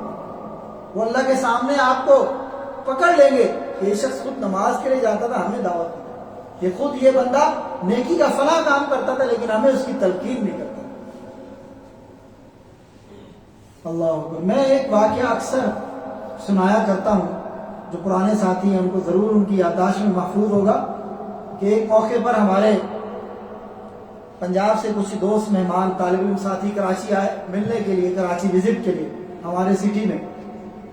وہ اللہ کے سامنے آپ کو پکڑ لیں گے کہ یہ شخص خود نماز کے لیے جاتا تھا، ہمیں دعوت دی، یہ خود یہ بندہ نیکی کا فلاں کام کرتا تھا لیکن ہمیں اس کی تلقین نہیں کرتا۔ اللہ اکبر. میں ایک واقعہ اکثر سنایا کرتا ہوں, جو پرانے ساتھی ہیں ان کو ضرور ان کی یادداشت میں محفوظ ہوگا, کہ ایک موقع پر ہمارے پنجاب سے کچھ دوست مہمان طالب علم ساتھی کراچی آئے ملنے کے لیے, کراچی وزٹ کے لیے ہمارے سٹی میں.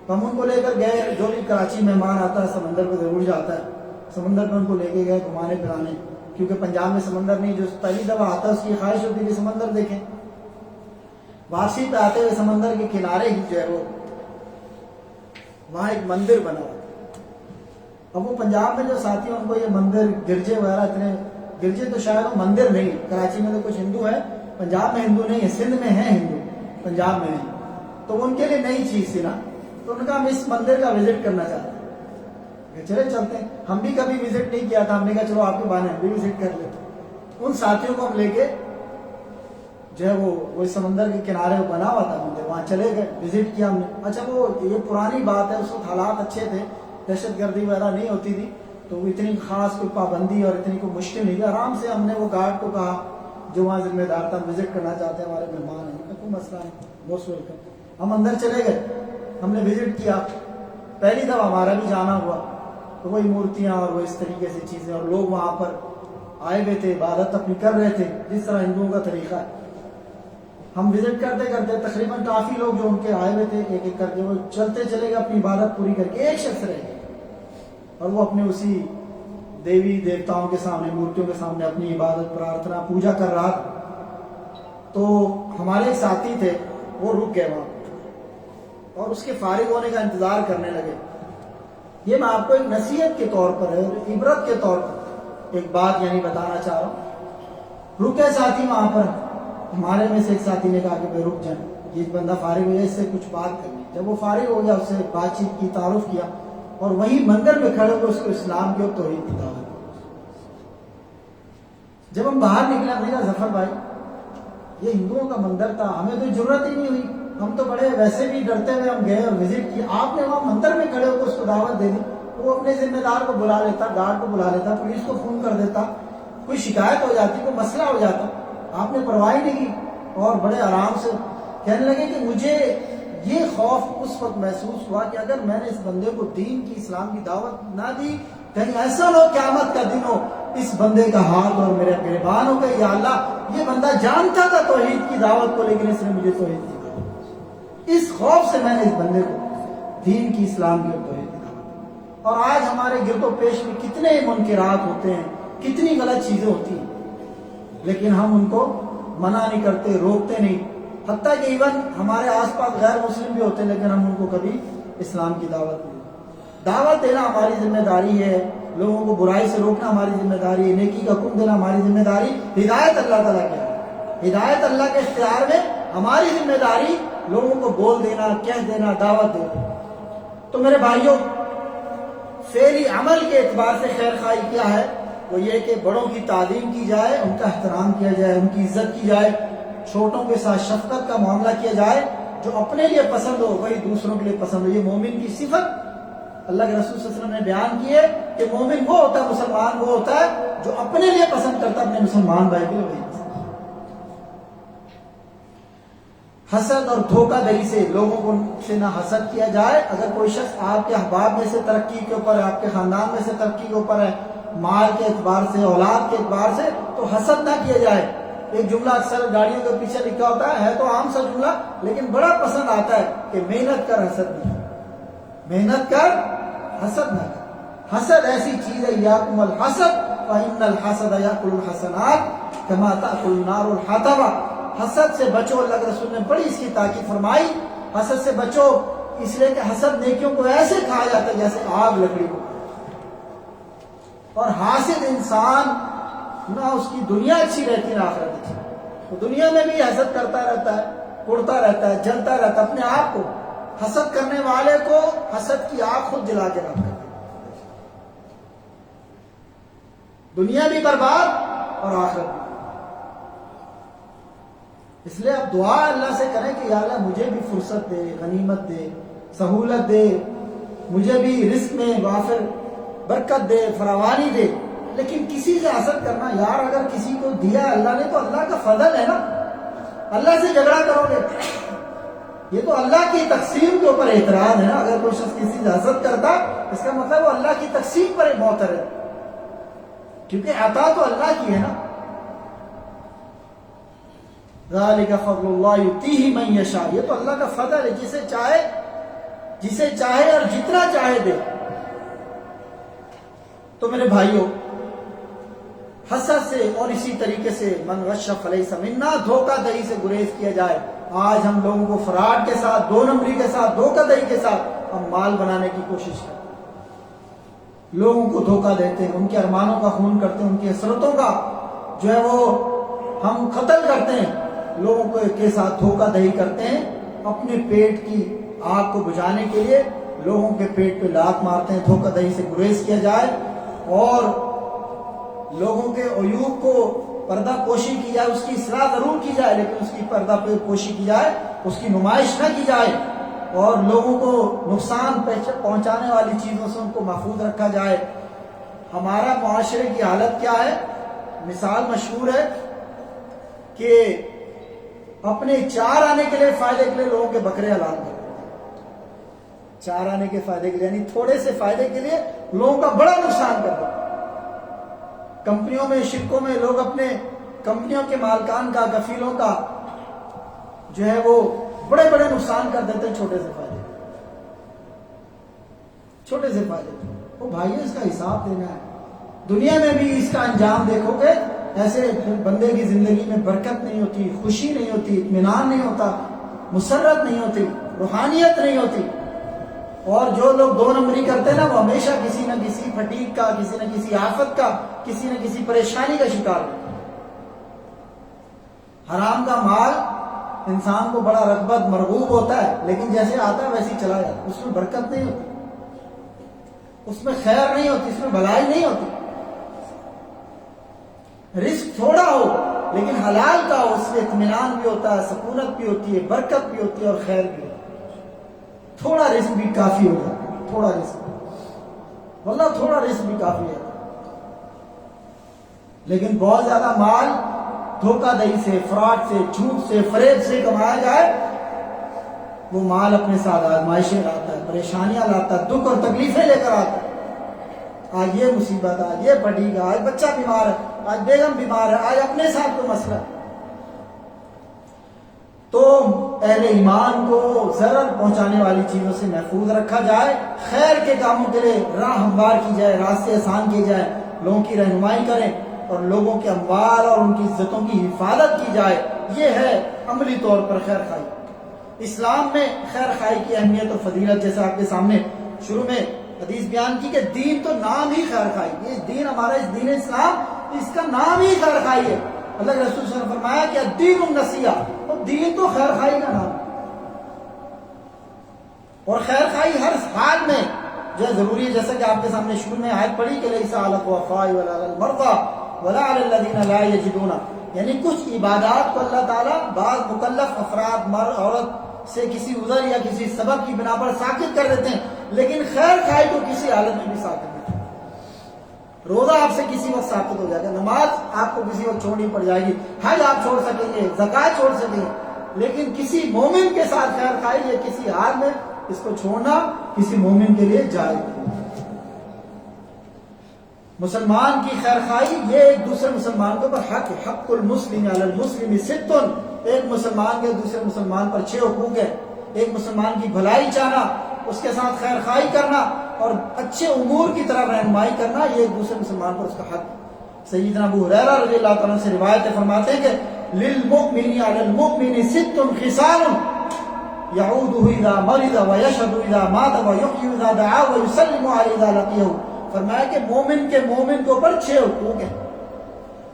تو ہم ان کو لے کر گئے. جو بھی کراچی مہمان آتا ہے سمندر پہ ضرور جاتا ہے, سمندر پہ ان کو لے کے گئے گھمانے پھرانے, کیونکہ پنجاب میں سمندر نہیں. جو پہلی دفعہ آتا ہے اس کی خواہش ہوتی ہے کہ سمندر دیکھیں. واپسی پہ آتے ہوئے سمندر کے کنارے ہی جو ہے وہ وہاں ایک مندر بنا ہوا. اب وہ پنجاب میں جو ساتھی ہیں ان کو یہ مندر گرجے وغیرہ اتنے, گرجے تو شاید وہ مندر نہیں, کراچی میں تو کچھ ہندو ہے, پنجاب میں ہندو نہیں ہے, سندھ میں ہیں ہندو, پنجاب میں نہیں, تو ان کے لیے نئی چیز تھی نا. تو ان کا ہم اس مندر کا وزٹ کرنا چاہتے ہیں, چلے چلتے ہیں. ہم بھی کبھی وزٹ نہیں کیا تھا, ہم نے کہا چلو آپ کے بہانے ہم بھی وزٹ کر لیتے. ان ساتھیوں کو ہم لے کے جو ہے وہ سمندر کے کنارے بنا ہوا تھا مندر, وہاں چلے گئے, وزٹ کیا ہم نے. اچھا وہ یہ پرانی بات ہے, اس وقت حالات اچھے تھے, دہشت گردی وغیرہ نہیں ہوتی تھی, تو اتنی خاص کوئی پابندی اور اتنی کوئی مشکل نہیں تھی. آرام سے ہم نے وہ گارڈ کو کہا جو وہاں ذمہ دار تھا, وزٹ کرنا چاہتے ہیں, ہمارے مہمان ہیں, کوئی مسئلہ نہیں, موسٹ ویلکم. ہم اندر چلے گئے, ہم نے وزٹ کیا. پہلی دفعہ ہمارا بھی جانا ہوا, تو وہی مورتیاں اور وہ اس طریقے سے چیزیں, اور لوگ وہاں پر آئے ہوئے تھے, عبادت اپنی کر رہے تھے جس طرح ہندوؤں کا طریقہ ہے. ہم وزٹ کرتے کرتے تقریباً کافی لوگ جو ان کے آئے ہوئے تھے, ایک ایک کر کے وہ چلتے چلے گئے اپنی عبادت پوری کر کے. ایک شخص رہ گیا اور وہ اپنے اسی دیوی دیوتاؤں کے سامنے, مورتیوں کے سامنے اپنی عبادت پرارتھنا پوجا کر رہا تھا. تو ہمارے ایک ساتھی تھے, وہ رک گئے وہاں اور اس کے فارغ ہونے کا انتظار کرنے لگے. یہ میں آپ کو ایک نصیحت کے طور پر ہے, عبرت کے طور پر ایک بات یعنی بتانا چاہ رہا ہوں. رکے ساتھی وہاں پر, ہمارے میں سے ایک ساتھی نے کہا کہ بھائی رک جائیں, یہ بندہ فارغ ہو جائے, اس سے کچھ بات کرنی. جب وہ فارغ ہو گیا, اس سے بات چیت کی, تعارف کیا, اور وہی مندر میں کھڑے ہوئے اس کو اسلام کی اور توحید کی دعوت. جب ہم باہر نکلے, ہم نے کہا ظفر بھائی یہ ہندوؤں کا مندر تھا, ہمیں تو ضرورت ہی نہیں ہوئی, ہم تو بڑے ویسے بھی ڈرتے ہوئے ہم گئے اور وزٹ کیے, آپ نے وہاں مندر میں کھڑے ہو کے اس کو دعوت دے دی. وہ اپنے ذمہ دار کو بلا لیتا, گارڈ کو بلا لیتا, پولیس کو فون کر دیتا, کوئی شکایت ہو جاتی, کوئی مسئلہ ہو جاتا. آپ نے پرواہ نہیں کی اور بڑے آرام سے کہنے لگے کہ مجھے یہ خوف اس وقت محسوس ہوا کہ اگر میں نے اس بندے کو دین کی, اسلام کی دعوت نہ دی, کہیں ایسا نہ ہو قیامت کا دن ہو اس بندے کا ہاتھ اور میرے گریبان ہو گئے, یا اللہ یہ بندہ جانتا تھا توحید کی دعوت کو لیکن اس نے مجھے توحید کی دعوت. اس خوف سے میں نے اس بندے کو دین کی, اسلام کی اور توحید کی دعوت. اور آج ہمارے گرد و پیش میں کتنے منکرات ہوتے ہیں, کتنی غلط چیزیں ہوتی ہیں, لیکن ہم ان کو منع نہیں کرتے, روکتے نہیں. حتیٰ کہ ایون ہمارے آس پاس غیر مسلم بھی ہوتے ہیں, لیکن ہم ان کو کبھی اسلام کی دعوت نہیں. دعوت دینا ہماری ذمہ داری ہے, لوگوں کو برائی سے روکنا ہماری ذمہ داری ہے, نیکی کا حکم دینا ہماری ذمہ داری. ہدایت اللہ تعالیٰ کی ہے, ہدایت اللہ کے اختیار میں, ہماری ذمہ داری لوگوں کو بول دینا, کہہ دینا, دعوت دینا. تو میرے بھائیوں, فعلی عمل کے اعتبار سے خیر خواہی کیا ہے, وہ یہ کہ بڑوں کی تعظیم کی جائے, ان کا احترام کیا جائے, ان کی عزت کی جائے, چھوٹوں کے ساتھ شفقت کا معاملہ کیا جائے. جو اپنے لیے پسند ہو وہی دوسروں کے لیے پسند ہو. یہ مومن کی صفت اللہ کے رسول صلی اللہ علیہ وسلم نے بیان کی ہے کہ مومن وہ ہوتا ہے, مسلمان وہ ہوتا ہے جو اپنے لیے پسند کرتا ہے, اپنے مسلمان بھائی کے لیے وہی پسند. حسد اور دھوکہ دہی سے لوگوں کو سے نہ حسد کیا جائے. اگر کوئی شخص آپ کے احباب میں سے ترقی کے اوپر ہے, آپ کے خاندان میں سے ترقی کے اوپر ہے, مال کے اعتبار سے, اولاد کے اعتبار سے, تو حسد نہ کیا جائے. ایک جملہ اکثر گاڑیوں کے پیچھے لکھا ہوتا ہے تو عام سا جملہ, لیکن بڑا پسند آتا ہے کہ محنت کر حسد نہیں, محنت کر حسد نہ کر. حسد ایسی چیز ہے, یاکم الحسد فإن الحسد یاکل الحسنات کما تأکل النار الحطب. حسد سے بچو, اللہ کے رسول نے بڑی اس کی تاکید فرمائی. حسد سے بچو اس لیے کہ حسد نیکیوں کو ایسے کھایا جاتا ہے جیسے آگ لکڑی کو. اور حاسد انسان نہ اس کی دنیا اچھی رہتی نہ آخرت اچھی. تو دنیا میں بھی حسد کرتا رہتا ہے, اڑتا رہتا ہے, جلتا رہتا ہے. اپنے آپ کو, حسد کرنے والے کو حسد کی آگ خود جلا کے رکھتا ہے. دنیا بھی برباد اور آخرت بھی. اس لیے آپ دعا اللہ سے کریں کہ یا اللہ مجھے بھی فرصت دے, غنیمت دے, سہولت دے, مجھے بھی رزق میں وافر برکت دے, فراوانی دے. لیکن کسی سے حسد کرنا, یار اگر کسی کو دیا اللہ نے تو اللہ کا فضل ہے نا. اللہ سے جھگڑا کرو گے, یہ تو اللہ کی تقسیم کے اوپر اعتراض ہے نا. اگر کوئی شخص کسی سے حسد کرتا اس کا مطلب وہ اللہ کی تقسیم پر معترض ہے، کیونکہ عطا تو اللہ کی ہے نا. ذالک فضل اللہ یؤتیہ من یشاء، یہ تو اللہ کا فضل ہے، جسے چاہے اور جتنا چاہے دے. تو میرے بھائیوں، حسد سے اور اسی طریقے سے من غش فلیس منا، دھوکہ دہی سے گریز کیا جائے. آج ہم لوگوں کو فراڈ کے ساتھ، دو نمبری کے ساتھ، دھوکہ دہی کے ساتھ ہم مال بنانے کی کوشش کرتے ہیں، لوگوں کو دھوکہ دیتے ہیں، ان کے ارمانوں کا خون کرتے ہیں، ان کی حسرتوں کا جو ہے وہ ہم قتل کرتے ہیں، لوگوں کے ساتھ دھوکہ دہی کرتے ہیں. اپنے پیٹ کی آگ کو بجھانے کے لیے لوگوں کے پیٹ پہ لات مارتے ہیں. دھوکہ دہی سے گریز کیا جائے اور لوگوں کے عیوب کو پردہ پوشی کی جائے. اس کی اصلاح ضرور کی جائے لیکن اس کی پردہ پوشی کی جائے، اس کی نمائش نہ کی جائے، اور لوگوں کو نقصان پہنچانے والی چیزوں سے ان کو محفوظ رکھا جائے. ہمارا معاشرے کی حالت کیا ہے؟ مثال مشہور ہے کہ اپنے چار آنے کے لیے فائدے کے لیے لوگوں کے بکرے حلال کرتے ہیں. چار آنے کے فائدے کے لیے یعنی تھوڑے سے فائدے کے لیے لوگوں کا بڑا نقصان کرتے ہیں. کمپنیوں میں، شرکوں میں لوگ اپنے کمپنیوں کے مالکان کا، کفیلوں کا جو ہے وہ بڑے بڑے نقصان کر دیتے ہیں چھوٹے سے فائدے. چھوٹے سے فائدے وہ بھائی اس کا حساب دینا ہے. دنیا میں بھی اس کا انجام دیکھو گے، ایسے بندے کی زندگی میں برکت نہیں ہوتی، خوشی نہیں ہوتی، اطمینان نہیں ہوتا، مسرت نہیں ہوتی، روحانیت نہیں ہوتی. اور جو لوگ دو نمبری کرتے ہیں نا، وہ ہمیشہ کسی نہ کسی فٹیگ کا، کسی نہ کسی آفت کا، کسی نہ کسی پریشانی کا شکار ہوتے ہیں. حرام کا مال انسان کو بڑا رغبت مرغوب ہوتا ہے، لیکن جیسے آتا ہے ویسے ہی چلا جاتا ہے. اس میں برکت نہیں ہوتی، اس میں خیر نہیں ہوتی، اس میں بھلائی نہیں ہوتی. رزق تھوڑا ہو لیکن حلال کا ہو، اس میں اطمینان بھی ہوتا ہے، سکونت بھی ہوتی ہے، برکت بھی ہوتی ہے اور خیر بھی ہوتی ہے. تھوڑا رزق بھی کافی ہو جاتا ہے، تھوڑا رزق، واللہ تھوڑا رزق بھی کافی ہے. لیکن بہت زیادہ مال دھوکہ دہی سے، فراڈ سے، جھوٹ سے، فریب سے کمایا جائے، وہ مال اپنے ساتھ آزمائشیں لاتا ہے، پریشانیاں لاتا ہے، دکھ اور تکلیفیں لے کر آتا ہے. آج یہ مصیبت، آج یہ پڑی گا، آج بچہ بیمار ہے، آج بیگم بیمار ہے، آج اپنے ساتھ کوئی مسئلہ. تو اہل ایمان کو ضرر پہنچانے والی چیزوں سے محفوظ رکھا جائے، خیر کے کاموں کے لیے راہ ہموار کی جائے، راستے آسان کیے جائے، لوگوں کی رہنمائی کریں اور لوگوں کے اموال اور ان کی عزتوں کی حفاظت کی جائے. یہ ہے عملی طور پر خیر خواہی. اسلام میں خیر خواہی کی اہمیت اور فضیلت جیسے آپ کے سامنے شروع میں حدیث بیان کی کہ دین تو نام ہی خیر خواہی. یہ دین ہمارا، اس دین اسلام، اس کا نام ہی خیر خواہی ہے. اللہ کے رسول صلی اللہ علیہ وسلم نے فرمایا کہ الدین النصیحہ، اور دین تو خیر خواہی کا نام ہے. اور خیر خواہی ہر حال میں جو ہے ضروری ہے، جیسا کہ آپ کے سامنے شروع میں آیت پڑھی کہ لیس علی الضعفاء ولا علی المرضى ولا علی الذین لا یجدون، یعنی کچھ عبادات کو اللہ تعالیٰ بعض مکلف افراد، مرد عورت سے کسی عذر یا کسی سبب کی بنا پر ساکت کر دیتے ہیں، لیکن خیر خواہی کو کسی حالت میں بھی ساکت نہیں. روزہ آپ سے کسی وقت ساکت ہو جائے گا، نماز آپ کو کسی وقت چھوڑنی پڑ جائے گی، حج آپ چھوڑ سکیں گے، زکوٰۃ چھوڑ سکیں گے، لیکن کسی مومن کے ساتھ خیر خواہی یا کسی حال میں اس کو چھوڑنا کسی مومن کے لیے جائز نہیں. مسلمان کی خیر خواہی یہ ایک دوسرے مسلمان کے اوپر حق ہے. حق المسلم علی المسلم ست، ایک مسلمان کے دوسرے مسلمان پر 6 حقوق ہے. ایک مسلمان کی بھلائی چاہنا، اس کے ساتھ خیر خواہی کرنا اور اچھے امور کی طرف رہنمائی کرنا، یہ ایک دوسرے مسلمان پر اس کا حق ہے. سیدنا ابو ہریرہ رضی اللہ تعالیٰ سے روایت فرماتے ہیں کہ للمؤمن علی المؤمن 6 خصال یعوده اذا مرض ویشهد اذا مات ویحیی اذا دعا ویسلم علی اذا لقیہ. فرمایا کہ مومن کے اوپر 6 حقوق ہیں،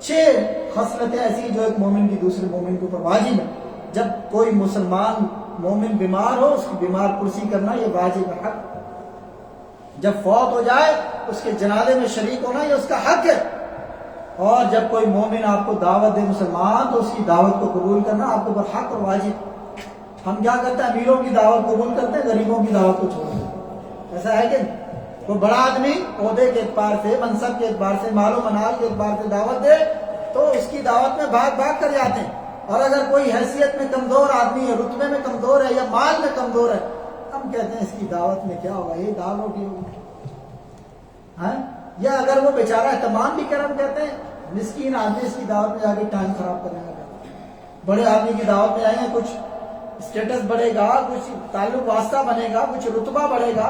6 خصلتیں ایسی جو ایک مومن کی دوسرے مومن کے اوپر واجب ہے. جب کوئی مسلمان مومن بیمار ہو، اس کی بیمار پرسی کرنا یہ واجب ہے، حق. جب فوت ہو جائے اس کے جنازے میں شریک ہونا یہ اس کا حق ہے. اور جب کوئی مومن آپ کو دعوت دے مسلمان تو اس کی دعوت کو قبول کرنا آپ کے اوپر حق اور واجب. ہم کیا کرتے ہیں؟ امیروں کی دعوت قبول کرتے ہیں، غریبوں کی دعوت کو چھوڑ دیتے ہیں. ایسا ہے کہ کوئی بڑا آدمی عہدے کے اعتبار سے، منصب کے اعتبار سے، مال و منال کے اعتبار سے دعوت دے تو اس کی دعوت میں بھاگ بھاگ کر جاتے ہیں، اور اگر کوئی حیثیت میں کمزور آدمی ہے، رتبے میں کمزور ہے یا مال میں کمزور ہے، ہم کہتے ہیں اس کی دعوت میں کیا ہوگا، یہ دال روٹی ہوگی، یا اگر وہ بیچارہ تمام بھی کرم کہتے ہیں، مسکین آدمی اس کی دعوت میں جا کے ٹائم خراب کرنے لگا، بڑے آدمی کی دعوت میں آئیں گے، کچھ اسٹیٹس بڑھے گا، کچھ تعلق واسطہ بنے گا، کچھ رتبہ بڑھے گا،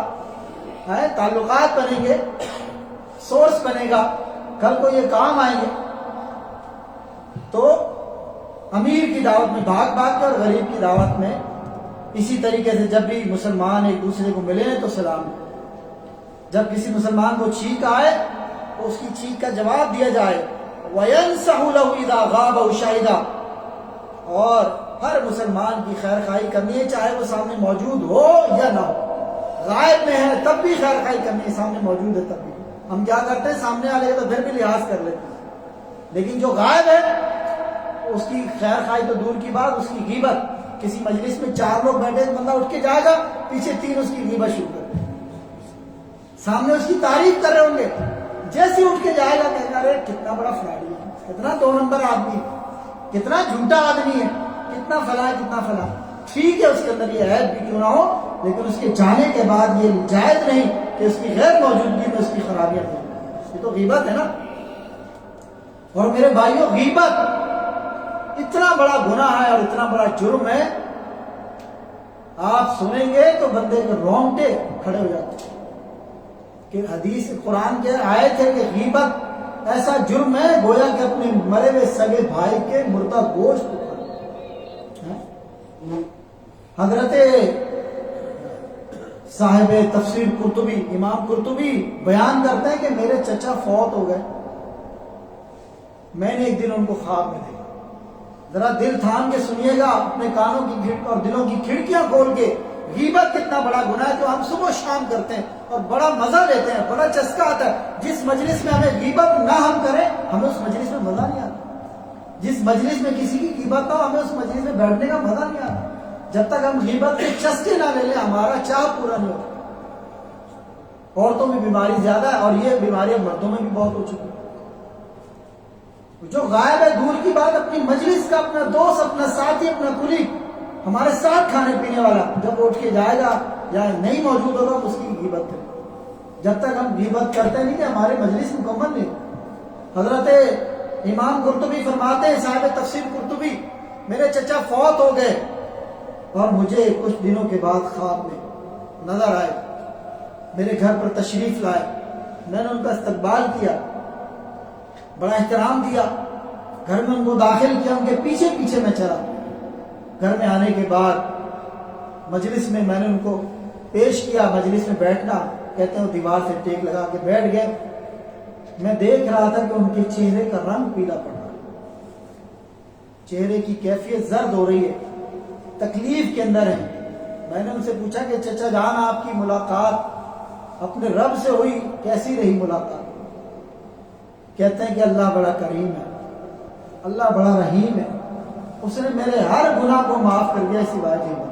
تعلقات بنیں گے، سورس بنے گا، کل کو یہ کام آئیں گے۔ تو امیر کی دعوت میں بھاگ بھاگ کے اور غریب کی دعوت میں اسی طریقے سے جب بھی مسلمان ایک دوسرے کو ملے تو سلام، جب کسی مسلمان کو چھینک آئے تو اس کی چھینک کا جواب دیا جائے، وَيَنْسَحُ لَهُ إِذَا غَابَ أَوْ شَهِدَ، اور ہر مسلمان کی خیر خواہی کرنی ہے، چاہے وہ سامنے موجود ہو یا نہ ہو، غائب میں ہے تب بھی خیر خواہی کرنی ہے، سامنے موجود ہے تب بھی۔ ہم کیا کرتے ہیں، سامنے والے تو پھر بھی لحاظ کر لیتے ہیں، لیکن جو غائب ہے اس کی خیر خواہی تو دور کی بات، اس کی غیبت، کسی مجلس میں 4 لوگ بیٹھے، بندہ اٹھ کے جائے گا، پیچھے 3 اس کی غیبت شروع کر دیں، سامنے اس کی تعریف کر رہے ہوں گے، جیسے اٹھ کے جائے گا کہنا ارے کتنا بڑا فراڈی ہے، کتنا 2 نمبر آدمی ہے، کتنا جھوٹا آدمی ہے، کتنا فلاں ہے، کتنا فلاں۔ ٹھیک ہے اس کے اندر یہ عیب بھی کیوں نہ ہو، لیکن اس کے جانے کے بعد یہ جائز نہیں کہ اس کی غیر موجودگی میں اس کی خرابیاں دیں، یہ تو غیبت ہے نا۔ اور میرے بھائیوں، غیبت اتنا بڑا گناہ ہے اور اتنا بڑا جرم ہے، آپ سنیں گے تو بندے کے رونگٹے کھڑے ہو جاتے ہیں کہ حدیث قرآن کے آیت ہے کہ غیبت ایسا جرم ہے گویا کہ اپنے مرے ہوئے سگے بھائی کے مردہ گوشت کو کھانا۔ حضرت صاحب تفسیر قرطبی، امام قرطبی بیان کرتے ہیں کہ میرے چچا فوت ہو گئے، میں نے ایک دن ان کو خواب میں دیکھا، ذرا دل تھام کے سنیے گا، اپنے کانوں کی اور دلوں کی کھڑکیاں کھول کے، غیبت کتنا بڑا گناہ ہے جو ہم صبح و شام کرتے ہیں اور بڑا مزہ لیتے ہیں، بڑا چسکا آتا ہے۔ جس مجلس میں ہمیں غیبت نہ ہم کریں، ہمیں اس مجلس میں مزہ نہیں آتا، جس مجلس میں کسی کی غیبت نہ ہو، ہمیں اس مجلس میں بیٹھنے کا مزہ نہیں آتا۔ جب تک ہم غیبت کے چسکے نہ لے لیں، ہمارا چاہ پورا نہیں ہوتا۔ عورتوں میں بیماری زیادہ ہے اور یہ بیماریاں مردوں میں بھی بہت ہو چکی ہیں۔ جو غائب ہے دور کی بات، اپنی مجلس کا اپنا دوست، اپنا ساتھی، اپنا کلیگ، ہمارے ساتھ کھانے پینے والا، جب وہ اٹھ کے جائے گا یا نہیں موجود ہوگا اس کی غیبت کرے۔ جب تک ہم غیبت کرتے نہیں کہ ہمارے مجلس مکمل نہیں۔ حضرت امام قرطبی فرماتے ہیں، صاحب تفسیر قرطبی، میرے چچا فوت ہو گئے اور مجھے کچھ دنوں کے بعد خواب میں نظر آئے، میرے گھر پر تشریف لائے، میں نے ان کا استقبال کیا، بڑا احترام دیا، گھر میں ان کو داخل کیا، ان کے پیچھے پیچھے میں چلا۔ گھر میں آنے کے بعد مجلس میں نے ان کو پیش کیا، مجلس میں بیٹھنا، کہتے ہیں وہ دیوار سے ٹیک لگا کے بیٹھ گئے۔ میں دیکھ رہا تھا کہ ان کے چہرے کا رنگ پیلا پڑ رہا ہے، چہرے کی کیفیت زرد ہو رہی ہے، تکلیف کے اندر ہے۔ میں نے ان سے پوچھا کہ چچا جان، آپ کی ملاقات اپنے رب سے ہوئی، کیسی رہی ملاقات؟ کہتے ہیں کہ اللہ بڑا کریم ہے، اللہ بڑا رحیم ہے، اس نے میرے ہر گناہ کو معاف کر دیا سوائے غیبت،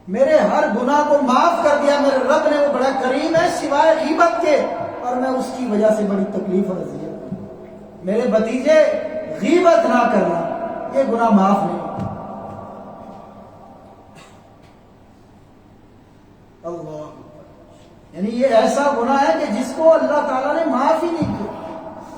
میرے ہر گناہ کو معاف کر دیا میرے رب نے، وہ بڑا کریم ہے سوائے غیبت کے، اور میں اس کی وجہ سے بڑی تکلیف اور اذیت۔ میرے بھتیجے، غیبت نہ کرنا، یہ گناہ معاف نہیں۔ اللہ، یعنی یہ ایسا گناہ ہے کہ جس کو اللہ تعالیٰ نے معاف ہی نہیں کیا،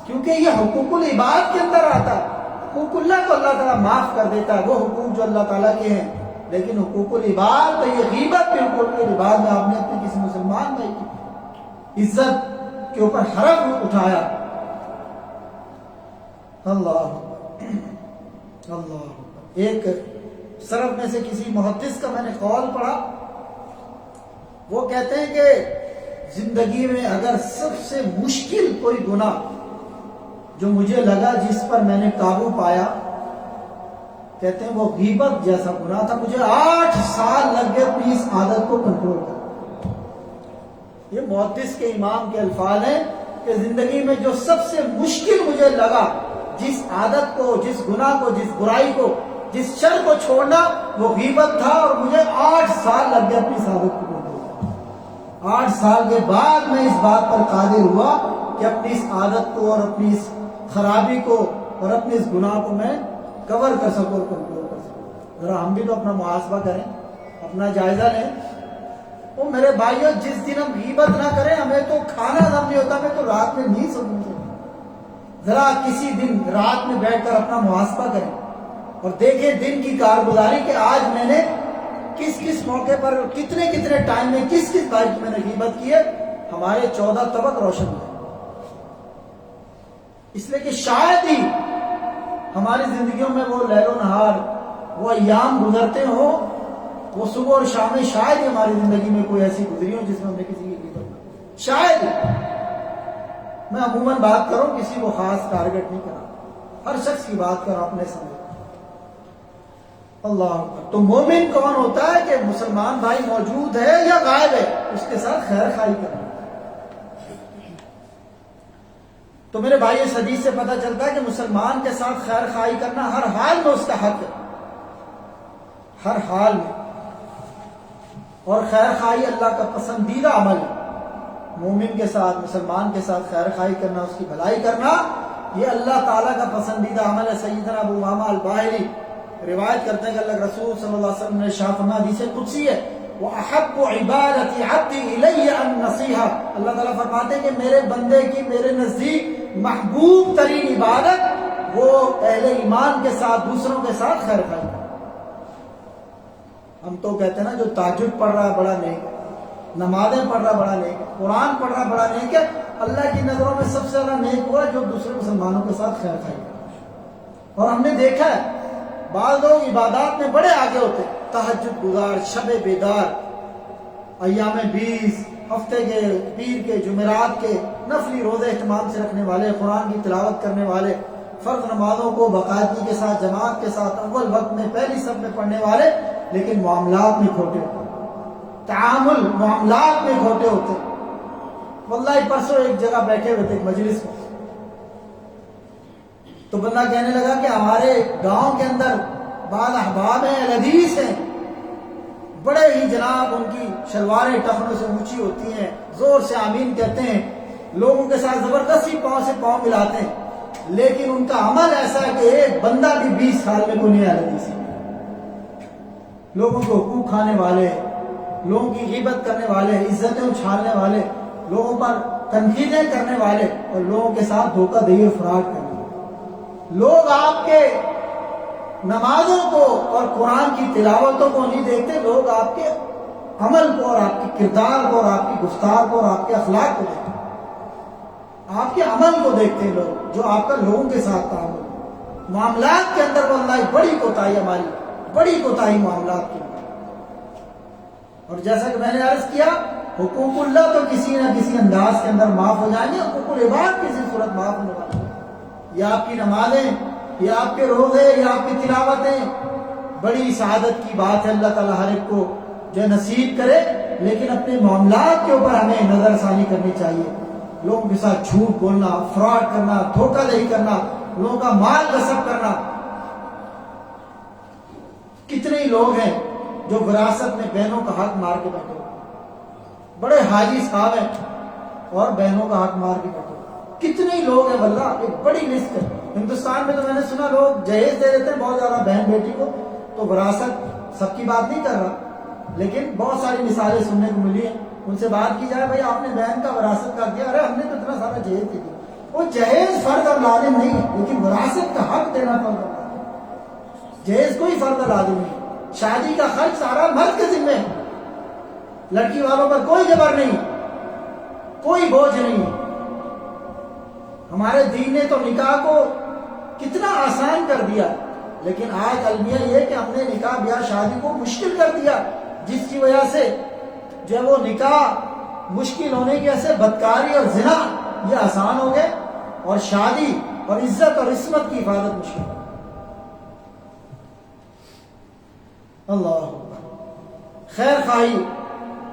کیونکہ یہ حقوق العباد کے اندر آتا ہے۔ حقوق اللہ کو اللہ تعالیٰ معاف کر دیتا ہے، وہ حقوق جو اللہ تعالیٰ کے ہیں، لیکن حقوق العباد تو یہ غیبت کے حقوق العباد میں آپ نے اپنے کسی مسلمان بھائی کی عزت کے اوپر حرف اٹھایا۔ اللہ اللہ، ایک سرف میں سے کسی محدث کا میں نے قول پڑھا، وہ کہتے ہیں کہ زندگی میں اگر سب سے مشکل کوئی گناہ جو مجھے لگا، جس پر میں نے قابو پایا، کہتے ہیں وہ غیبت جیسا گناہ تھا۔ مجھے 8 سال لگ گئے اپنی اس عادت کو کنٹرول کرنے۔ یہ محدث کے امام کے الفاظ ہیں کہ زندگی میں جو سب سے مشکل مجھے لگا، جس عادت کو، جس گناہ کو، جس برائی کو، جس شر کو چھوڑنا، وہ غیبت تھا، اور مجھے 8 سال لگ گئے اپنی اس عادت کو کنٹرول کرنے۔ 8 سال کے بعد میں اس بات پر قادر ہوا کہ اپنی اس عادت کو اور اپنی اس خرابی کو اور اپنے اس گناہ کو میں کور کر سکوں اور کنٹرول کر سکوں۔ ذرا ہم بھی تو اپنا محاسبہ کریں، اپنا جائزہ لیں۔ وہ میرے بھائیوں، جس دن ہم غیبت نہ کریں ہمیں تو کھانا ہضم نہیں ہوتا، ہمیں تو رات میں نیند سکون۔ ذرا کسی دن رات میں بیٹھ کر اپنا محاسبہ کریں اور دیکھیں دن کی کارگزاری کہ آج میں نے کس کس موقع پر کتنے کتنے ٹائم میں کس کس بھائی کی میں نے غیبت کی ہے۔ ہمارے 14 طبق روشن ہوئے، اس لیے کہ شاید ہی ہماری زندگیوں میں وہ لیل و نہار، وہ ایام گزرتے ہوں، وہ صبح اور شام میں شاید ہی ہماری زندگی میں کوئی ایسی گزری ہو جس میں ہم نے کسی کی غیبت نہ، شاید ہی۔ میں عموماً بات کروں، کسی کو خاص ٹارگٹ نہیں کرا، ہر شخص کی بات کرو اپنے سمجھ۔ اللہ اکبر۔ تو مومن کون ہوتا ہے کہ مسلمان بھائی موجود ہے یا غائب ہے اس کے ساتھ خیر خواہی کرنا۔ تو میرے بھائی اس حدیث سے پتہ چلتا ہے کہ مسلمان کے ساتھ خیر خواہی کرنا ہر حال میں اس کا حق ہے، ہر حال میں۔ اور خیر خواہی اللہ کا پسندیدہ عمل ہے۔ مومن کے ساتھ، مسلمان کے ساتھ خیر خواہی کرنا، اس کی بھلائی کرنا، یہ اللہ تعالیٰ کا پسندیدہ عمل ہے۔ سیدنا ابو امامہ الباہلی روایت کرتے ہیں کہ اللہ رسول صلی اللہ علیہ وسلم نے ارشاد فرمایا، حدیث قدسی ہے، وَأَحَبُّ عِبَادَةِ عَبْدِي إِلَيَّ النَّصِيحَةُ، اللہ تعالیٰ فرماتے ہیں کہ میرے بندے کی میرے نزدیک محبوب ترین عبادت وہ اہل ایمان کے ساتھ، دوسروں کے ساتھ خیر خواہی کرنا۔ ہم تو کہتے ہیں نا جو تہجد پڑھ رہا ہے بڑا نیک ہے، نمازیں پڑھ رہا بڑا نیک ہے، قرآن پڑھ رہا بڑا نیک ہے، اللہ کی نظروں میں سب سے زیادہ نیک ہوا جو دوسرے مسلمانوں کے ساتھ خیر خواہی کرتا۔ اور ہم نے دیکھا ہے بعض لوگ عبادات میں بڑے آگے ہوتے، تہجد گزار، شب بیدار، ایام 20، ہفتے کے پیر کے، جمعرات کے نفلی روزے اہتمام سے رکھنے والے، قرآن کی تلاوت کرنے والے، فرض نمازوں کو باقاعدگی کے ساتھ، جماعت کے ساتھ، اول وقت میں پہلی صف میں پڑھنے والے، لیکن معاملات میں کھوٹے ہوتے، تعامل معاملات میں کھوٹے ہوتے۔ واللہ پرسوں ایک جگہ بیٹھے ہوئے تھے ایک مجلس میں، تو بندہ کہنے لگا کہ ہمارے گاؤں کے اندر بعض احباب ہیں، حدیث ہیں، بڑے ہی جناب ان کی شلواریں ٹخنوں سے اونچی ہوتی ہیں، زور سے آمین کہتے ہیں، لوگوں کے ساتھ زبردستی پاؤں سے پاؤں ملاتے ہیں، لیکن ان کا عمل ایسا ہے کہ ایک بندہ بھی 20 سال میں کوئی نہیں ہے حدیث، لوگوں کے حقوق کھانے والے، لوگوں کی غیبت کرنے والے، عزتیں اچھالنے والے، لوگوں پر تنقیدیں کرنے والے، اور لوگوں کے ساتھ دھوکہ دہی اور فراڈ کرنے والے۔ لوگ آپ کے نمازوں کو اور قرآن کی تلاوتوں کو نہیں دیکھتے، لوگ آپ کے عمل کو اور آپ کے کردار کو اور آپ کی گفتار کو اور آپ کے اخلاق کو دیکھتے ہیں، آپ کے عمل کو دیکھتے ہیں لوگ، جو آپ کا لوگوں کے ساتھ تعامل، معاملات کے اندر واللہ بڑی کوتاہی، ہماری بڑی کوتاہی معاملات کی۔ اور جیسا کہ میں نے عرض کیا، حقوق اللہ تو کسی نہ کسی انداز کے اندر معاف ہو جائیں گے، حقوق العباد کسی صورت معاف ہونے والی ہے۔ یا آپ کی نمازیں، یا آپ کے روزے، یا آپ کی تلاوتیں، بڑی سعادت کی بات ہے، اللہ تعالیٰ ہر ایک کو جو نصیب کرے، لیکن اپنے معاملات کے اوپر ہمیں نظر ثانی کرنی چاہیے۔ لوگوں کے ساتھ جھوٹ بولنا، فراڈ کرنا، دھوکہ دہی کرنا، لوگوں کا مال غصب کرنا۔ کتنے ہی لوگ ہیں جو وراثت میں بہنوں کا حق مار کے بیٹھے، بڑے حاجی صاحب ہیں اور بہنوں کا حق مار کے بیٹھے، کتنے ہی لوگ ہیں واللہ، ایک بڑی لسٹ ہے۔ ہندوستان میں تو میں نے سنا لوگ جہیز دے دیتے ہیں بہت زیادہ بہن بیٹی کو، تو وراثت سب کی بات نہیں کر رہا، لیکن بہت ساری مثالیں سننے کو ملی ہیں، ان سے بات کی جائے، بھائی آپ نے بہن کا وراثت کر دیا، ارے ہم نے تو اتنا سارا جہیز دے دیا۔ وہ جہیز فرض اور لازم نہیں ہے، لیکن وراثت کا حق دینا فرض اور لازم ہے۔ جہیز کوئی فرض اور لازم نہیں، شادی کا خرچ سارا مرد کے ذمہ ہے، لڑکی والوں پر کوئی جبر نہیں، کوئی بوجھ نہیں۔ ہمارے دین نے تو نکاح کو کتنا آسان کر دیا، لیکن آج المیہ یہ کہ ہم نے نکاح بیاہ شادی کو مشکل کر دیا، جس کی وجہ سے جو وہ نکاح مشکل ہونے کی وجہ سے بدکاری اور زنا یہ آسان ہو گئے، اور شادی اور عزت اور عصمت کی حفاظت مشکل۔ اللہ خیر خواہی،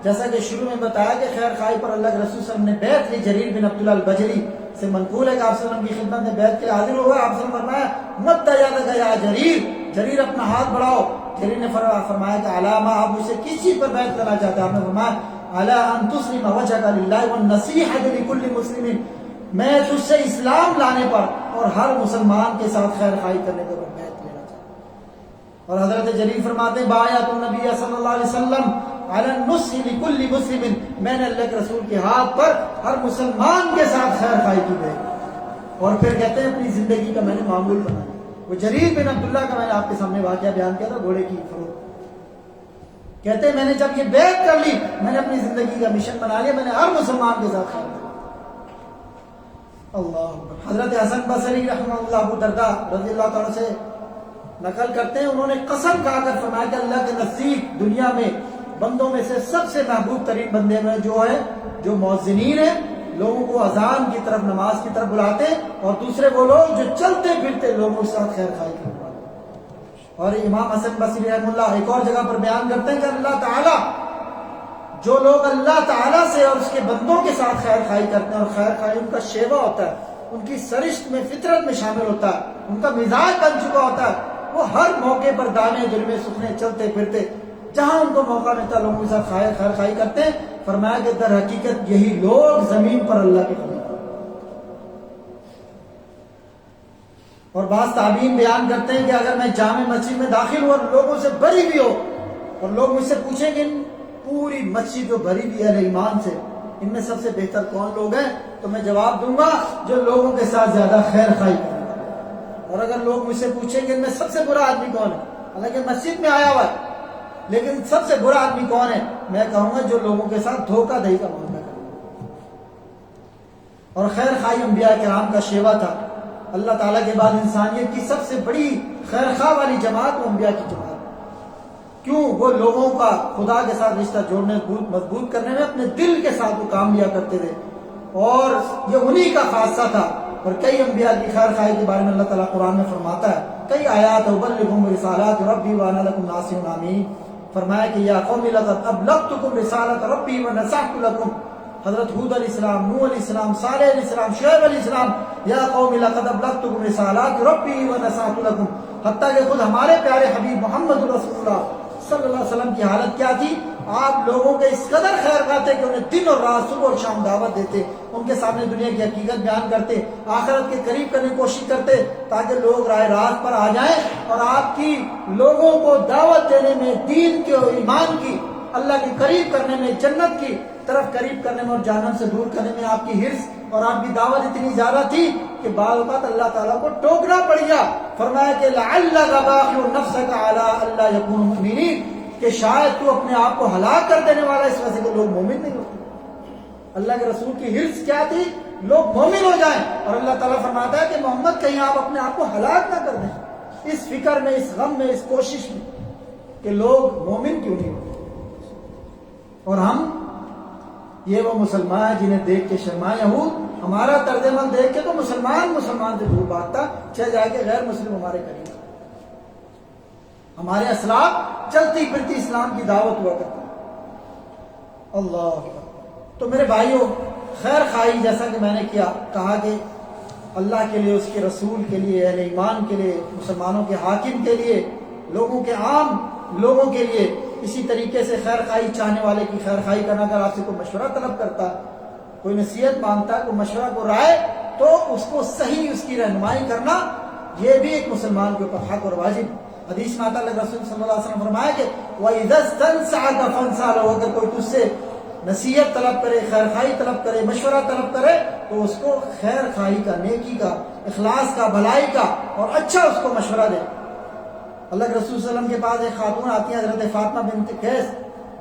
جیسا کہ شروع میں بتایا کہ خیر خواہی پر اللہ کے رسول صلی اللہ علیہ وسلم نے بیعت لی، جریر بن عبداللہ البجلی سے منقول ہے کہ آپ صلی اللہ علیہ وسلم کی خدمت میں بیعت کے حاضر ہوا، آپ صلی اللہ علیہ وسلم فرمایا مد یدک یا جریر، جریر اپنا ہاتھ بڑھاؤ۔ جریر نے فرمایا کہ علامہ، آپ مجھ سے کس چیز پر بیعت کرنا چاہتے ہیں؟ آپ نے فرمایا علی ان تسلم وجهک للہ والنصیحۃ لکل مسلم، میں تجھ سے اسلام لانے پر اور ہر مسلمان کے ساتھ خیر خواہی کرنے پر بیعت لینا چاہتا ہوں۔ اور حضرت جلیل فرماتے ہیں بایعت النبی صلی اللہ علیہ وسلم علی النصح لکل مسلم، میں نے اللہ کے رسول کے ہاتھ پر ہر مسلمان کے ساتھ خیر خواہی کی بیعت۔ اور پھر کہتے ہیں اپنی زندگی کا میں نے معمول بنایا۔ وہ جریر بن عبداللہ کا میں نے آپ کے سامنے واقعہ بیان کیا تھا، گھوڑے کی فروخت۔ کہتے ہیں میں نے جب یہ بیعت کر لی میں نے اپنی زندگی کا مشن بنا لیا، میں نے ہر مسلمان کے ساتھ خیر کیا۔ اللہ اکبر۔ حضرت حسن بصری رحمہ اللہ ابو درداء رضی اللہ تعالیٰ سے نقل کرتے ہیں، انہوں نے قسم کھا کر فرمایا کہ اللہ کے نزدیک دنیا میں بندوں میں سے سب سے محبوب ترین بندے میں جو مؤذنین ہیں، لوگوں کو اذان کی طرف نماز کی طرف بلاتے ہیں، اور دوسرے وہ لوگ جو چلتے پھرتے لوگوں کے ساتھ خیر خواہی کرتے ہیں۔ اور امام حسن بصری رحمہ اللہ ایک اور جگہ پر بیان کرتے ہیں کہ اللہ تعالیٰ جو لوگ اللہ تعالیٰ سے اور اس کے بندوں کے ساتھ خیر خواہی کرتے ہیں، اور خیر خواہی ان کا شیوا ہوتا ہے، ان کی سرشت میں فطرت میں شامل ہوتا ہے، ان کا مزاج بن چکا ہوتا ہے، وہ ہر موقع پر دانے دلمے سکھنے چلتے پھرتے جہاں ان کو موقع ملتا ہے لوگوں کے ساتھ خیر خواہی کرتے ہیں۔ فرمایا کہ در حقیقت یہی لوگ زمین پر اللہ کے قریب۔ اور بعض تابعین بیان کرتے ہیں کہ اگر میں جامع مسجد میں داخل ہوں اور لوگوں سے بھری بھی ہو، اور لوگ مجھ سے پوچھیں کہ پوری مسجد جو بھری بھی ہے ایمان سے، ان میں سب سے بہتر کون لوگ ہیں، تو میں جواب دوں گا جو لوگوں کے ساتھ زیادہ خیر خواہی کریں۔ اور اگر لوگ مجھ سے پوچھیں کہ ان میں سب سے برا آدمی کون ہے، حالانکہ مسجد میں آیا ہوا ہے لیکن سب سے برا آدمی کون ہے، میں کہوں گا جو لوگوں کے ساتھ دھوکہ دہی کا معاملہ کرے۔ اور خیر خواہی انبیاء کرام کا شیوا تھا۔ اللہ تعالیٰ کے بعد انسانیت کی سب سے بڑی خیر خواہ والی جماعت وہ انبیاء کی جماعت۔ کیوں؟ وہ لوگوں کا خدا کے ساتھ رشتہ جوڑنے مضبوط کرنے میں اپنے دل کے ساتھ وہ کام لیا کرتے تھے، اور یہ انہی کا خاصہ تھا۔ اور کئی انبیاء کی خیر خواہی کے بارے میں اللہ تعالیٰ قرآن میں فرماتا ہے، کئی آیات ابلغکم رسالات ربی وانا لکم ناصح امین، فرمایا کہ یا قوم لقد ابلغتکم رسالت ربی ونصحت لکم۔ حضرت ہود علیہ السلام، نوح علیہ السلام، صالح علیہ السلام، شعیب علیہ السلام، یا قوم لقد ابلغتکم رسالات ربی ونصحت لکم، حتیٰ کہ خود ہمارے پیارے حبیب محمد رسول اللہ صلی اللہ علیہ وسلم کی حالت کیا تھی؟ آپ لوگوں کے اس قدر خیر خواہ تھے کہ انہیں دن اور رات صبح اور شام دعوت دیتے، ان کے سامنے دنیا کی حقیقت بیان کرتے، آخرت کے قریب کرنے کی کوشش کرتے تاکہ لوگ راہ راست پر آ جائیں، اور آپ کی لوگوں کو دعوت دینے میں، دین کے اور ایمان کی، اللہ کے قریب کرنے میں، جنت کی طرف قریب کرنے میں اور جہنم سے دور کرنے میں آپ کی حرص اور آپ کی دعوت اتنی زیادہ تھی کہ بعض اوقات اللہ تعالیٰ کو ٹوکنا پڑ گیا۔ فرمایا کہ لعلک باخع نفسک علی الا یکونوا مؤمنین، کہ شاید تو اپنے آپ کو ہلاک کر دینے والا اس وجہ سے کہ لوگ مومن نہیں ہوتے۔ اللہ کے رسول کی حرص کیا تھی؟ لوگ مومن ہو جائیں، اور اللہ تعالیٰ فرماتا ہے کہ محمد کہیں آپ اپنے آپ کو ہلاک نہ کر دیں، اس فکر میں، اس غم میں، اس کوشش میں کہ لوگ مومن کیوں نہیں ہوتے۔ اور ہم یہ وہ مسلمان ہیں جنہیں دیکھ کے شرمائے یہود، ہمارا طرز عمل دیکھ کے تو مسلمان سے دور بھاگتا، چل جائے کہ غیر مسلم ہمارے قریب، ہمارے اسلاف چلتی پھرتی اسلام کی دعوت ہوا کرتا۔ اللہ تو میرے بھائیوں، خیر خواہی جیسا کہ میں نے کہا کہ اللہ کے لیے، اس کے رسول کے لیے، اہل ایمان کے لیے، مسلمانوں کے حاکم کے لیے، لوگوں کے عام لوگوں کے لیے، اسی طریقے سے خیر خواہی چاہنے والے کی خیر خواہی کرنا۔ اگر آپ سے کوئی مشورہ طلب کرتا، کوئی نصیحت مانگتا، کوئی مشورہ کو رائے، تو اس کو صحیح اس کی رہنمائی کرنا یہ بھی ایک مسلمان کے اوپر حق اور واجب۔ حدیث میں آتا ہے رسول صلی اللہ علیہ وسلم فرمایا کہ وَإِذَا اسْتَنْصَحَكَ فَانْصَحْ لَهُ، اگر کوئی تجھ سے نصیحت طلب کرے، خیر خواہی طلب کرے، مشورہ طلب کرے، تو اس کو خیر خواہی کا، نیکی کا، اخلاص کا، بھلائی کا اور اچھا اس کو مشورہ دے۔ اللہ کے رسول صلی اللہ علیہ وسلم کے پاس ایک خاتون آتی ہیں، حضرت فاطمہ بنت قیس،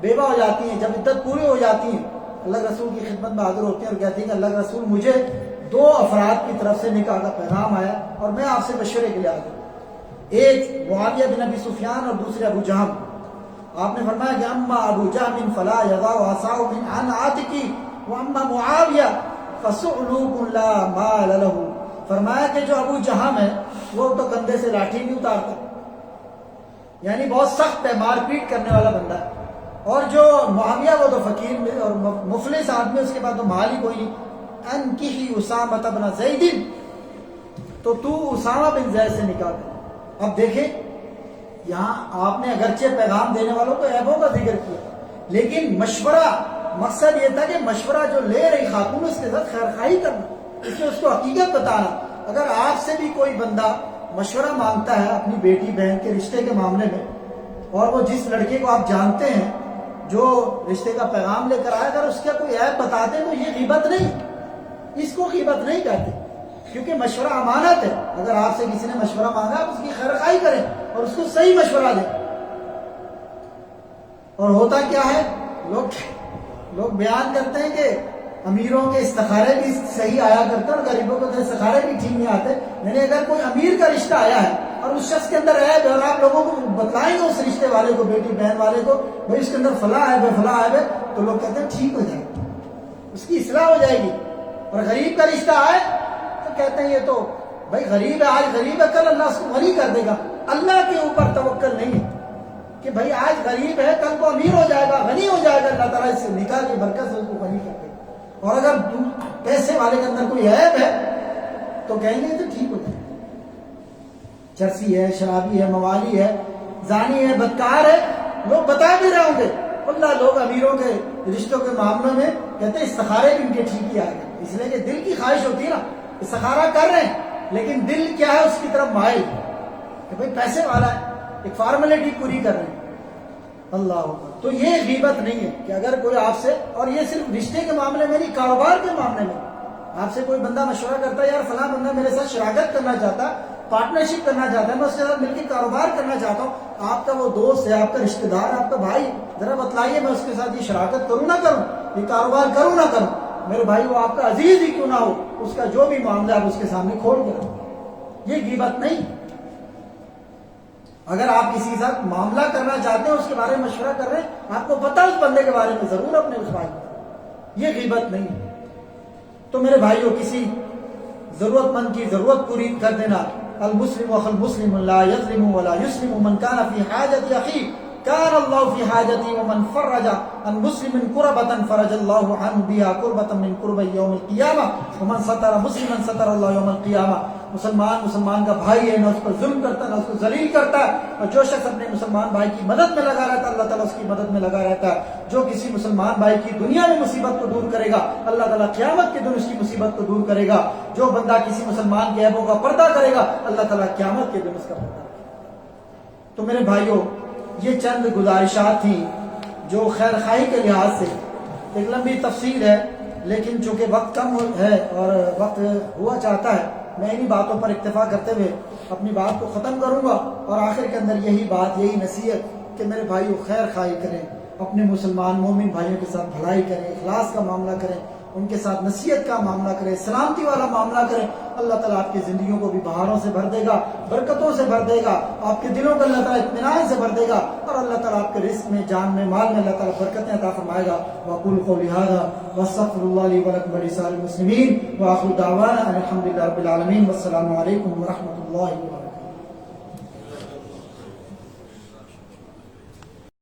بیوہ ہو جاتی ہیں، جب عدت پوری ہو جاتی ہیں اللہ کے رسول کی خدمت میں حاضر ہوتی ہیں اور کہتی ہیں کہ اللہ کے رسول مجھے 2 افراد کی طرف سے نکاح کا پیغام آیا اور میں آپ سے مشورے کے لیے آ گئی، ایک معاویہ بن ابی سفیان اور دوسرے ابو جہم۔ آپ نے فرمایا کہ اما ابو جہم فلا یضع عصاه من عن عاتقی واما معاویہ فسعلوک لا مال له، فرمایا کہ جو ابو جہم ہے وہ تو کندھے سے لاٹھی نہیں اتارتا، یعنی بہت سخت ہے، مار پیٹ کرنے والا بندہ ہے، اور جو معاویہ وہ تو فقیر اور مفلس آدمی، اس کے بعد تو مال ہی کوئی نہیں۔ انکحی اسامہ بن زید، تو اسامہ بن زید سے نکاح کر۔ اب دیکھیں یہاں آپ نے اگرچہ پیغام دینے والوں کو عیبوں کا ذکر کیا، لیکن مشورہ، مقصد یہ تھا کہ مشورہ جو لے رہی خاتون اس کے ساتھ خیر خواہی کرنا، اس لیے اس کو حقیقت بتانا. اگر آپ سے بھی کوئی بندہ مشورہ مانگتا ہے اپنی بیٹی بہن کے رشتے کے معاملے میں، اور وہ جس لڑکے کو آپ جانتے ہیں جو رشتے کا پیغام لے کر آئے، اگر اس کا کوئی عیب بتاتے ہیں تو یہ غیبت نہیں، اس کو غیبت نہیں کہتے، کیونکہ مشورہ امانت ہے. اگر آپ سے کسی نے مشورہ مانگا آپ اس کی خیر خواہی کریں اور اس کو صحیح مشورہ دیں. اور ہوتا کیا ہے، لوگ بیان کرتے ہیں کہ امیروں کے استخارے بھی صحیح آیا کرتے ہیں اور غریبوں کے استخارے بھی ٹھیک نہیں آتے. یعنی اگر کوئی امیر کا رشتہ آیا ہے اور اس شخص کے اندر عیب ہے اور آپ لوگوں کو بتلائیں گے اس رشتے والے کو، بیٹی بہن والے کو، بھائی اس کے اندر فلاں عیب ہے فلاں عیب ہے، تو لوگ کہتے ہیں ٹھیک ہو جائے گا، اس کی اصلاح ہو جائے گی. اور غریب کا رشتہ آئے تو کہتے ہیں یہ تو بھائی غریب ہے، آج غریب ہے کل اللہ اس کو غنی کر دے گا. اللہ کے اوپر توکل نہیں ہے کہ بھائی آج غریب ہے کل کو امیر ہو جائے گا، غنی ہو جائے گا، اللہ تعالیٰ اس سے نکاح کی برکت سے اس کو غنی کر دے گا. اور اگر پیسے والے کے اندر کوئی عیب ہے تو کہیں گے تو ٹھیک ہو جائے گا. چرسی ہے، شرابی ہے، موالی ہے، زانی ہے، بدکار ہے، لوگ بتا بھی رہے ہوں گے. اللہ لوگ امیروں کے رشتوں کے معاملوں میں کہتے ہیں استخارے بھی ان کے ٹھیک ہی آئے گا، اس لیے کہ دل کی خواہش ہوتی ہے نا، استخارہ کر رہے ہیں لیکن دل کیا ہے اس کی طرف مائل ہے کہ بھائی پیسے والا ہے، ایک فارمیلٹی پوری کر رہے ہیں. اللہ اکبر. تو یہ غیبت نہیں ہے کہ اگر کوئی آپ سے، اور یہ صرف رشتے کے معاملے میں نہیں، کاروبار کے معاملے میں آپ سے کوئی بندہ مشورہ کرتا ہے، یار فلاں بندہ میرے ساتھ شراکت کرنا چاہتا ہے، پارٹنرشپ کرنا چاہتا ہے، میں اس کے ساتھ مل کے کاروبار کرنا چاہتا ہوں، آپ کا وہ دوست ہے، آپ کا رشتہ دار، آپ کا بھائی، ذرا بتلائیے میں اس کے ساتھ یہ شراکت کروں نہ کروں، یہ کاروبار کروں نہ کروں. میرے بھائی وہ آپ کا عزیز ہی کیوں نہ ہو، اس کا جو بھی معاملہ آپ اس کے سامنے کھول کے رکھو، یہ غیبت نہیں. اگر آپ کسی کے ساتھ معاملہ کرنا چاہتے ہیں، اس کے بارے میں مشورہ کر رہے ہیں، آپ کو پتہ اس بندے کے بارے میں، ضرور اپنے اس بھائی کو، یہ غیبت نہیں. تو میرے بھائیوں کسی ضرورت مند کی ضرورت پوری کر دینا. المسلم اخو المسلم لا يظلم ولا يسلم من كان في حاجة اخيه كان الله في حاجته ومن فرج عن مسلم كربة فرج الله عنه بها كربة من كرب يوم القيامة ومن ستر مسلما ستر الله يوم القيامة. مسلمان کا بھائی ہے، نہ اس پر ظلم کرتا نہ اس کو ذلیل کرتا ہے، اور جو شخص اپنے مسلمان بھائی کی مدد میں لگا رہتا ہے اللہ تعالیٰ اس کی مدد میں لگا رہتا ہے. جو کسی مسلمان بھائی کی دنیا میں مصیبت کو دور کرے گا اللہ تعالیٰ قیامت کے دن اس کی مصیبت کو دور کرے گا. جو بندہ کسی مسلمان کے عیبوں کا پردہ کرے گا اللہ تعالیٰ قیامت کے دن اس کا پردہ کرے گا. تو میرے بھائیوں یہ چند گزارشات تھیں جو خیر خواہی کے لحاظ سے، ایک لمبی تفصیل ہے لیکن چونکہ وقت کم ہے اور وقت ہوا چاہتا ہے، میں انہی باتوں پر اکتفا کرتے ہوئے اپنی بات کو ختم کروں گا. اور آخر کے اندر یہی بات، یہی نصیحت کہ میرے بھائیوں خیر خواہی کریں، اپنے مسلمان مومن بھائیوں کے ساتھ بھلائی کریں، اخلاص کا معاملہ کریں، ان کے ساتھ نصیحت کا معاملہ کریں، سلامتی والا معاملہ کریں. اللہ تعالیٰ آپ کی زندگیوں کو بھی بہاروں سے بھر دے گا، برکتوں سے بھر دے گا، آپ کے دلوں کو اللہ تعالیٰ اطمینان سے بھر دے گا، اور اللہ تعالیٰ آپ کے رزق میں، جان میں، مال میں اللہ تعالیٰ برکتیں عطا فرمائے گا. وَأَقُولُ قَوْلِي هَٰذَا وَأَسْتَغْفِرُ اللَّهَ لِي وَلَكُمْ وَلِسَائِرِ الْمُسْلِمِينَ وَآخِرُ دَعْوَانَا أَنِ الْحَمْدُ لِلَّهِ رَبِّ الْعَالَمِينَ وَالسَّلَامُ عَلَيْكُمْ وَرَحْمَةُ اللَّهِ وَبَرَكَاتُهُ.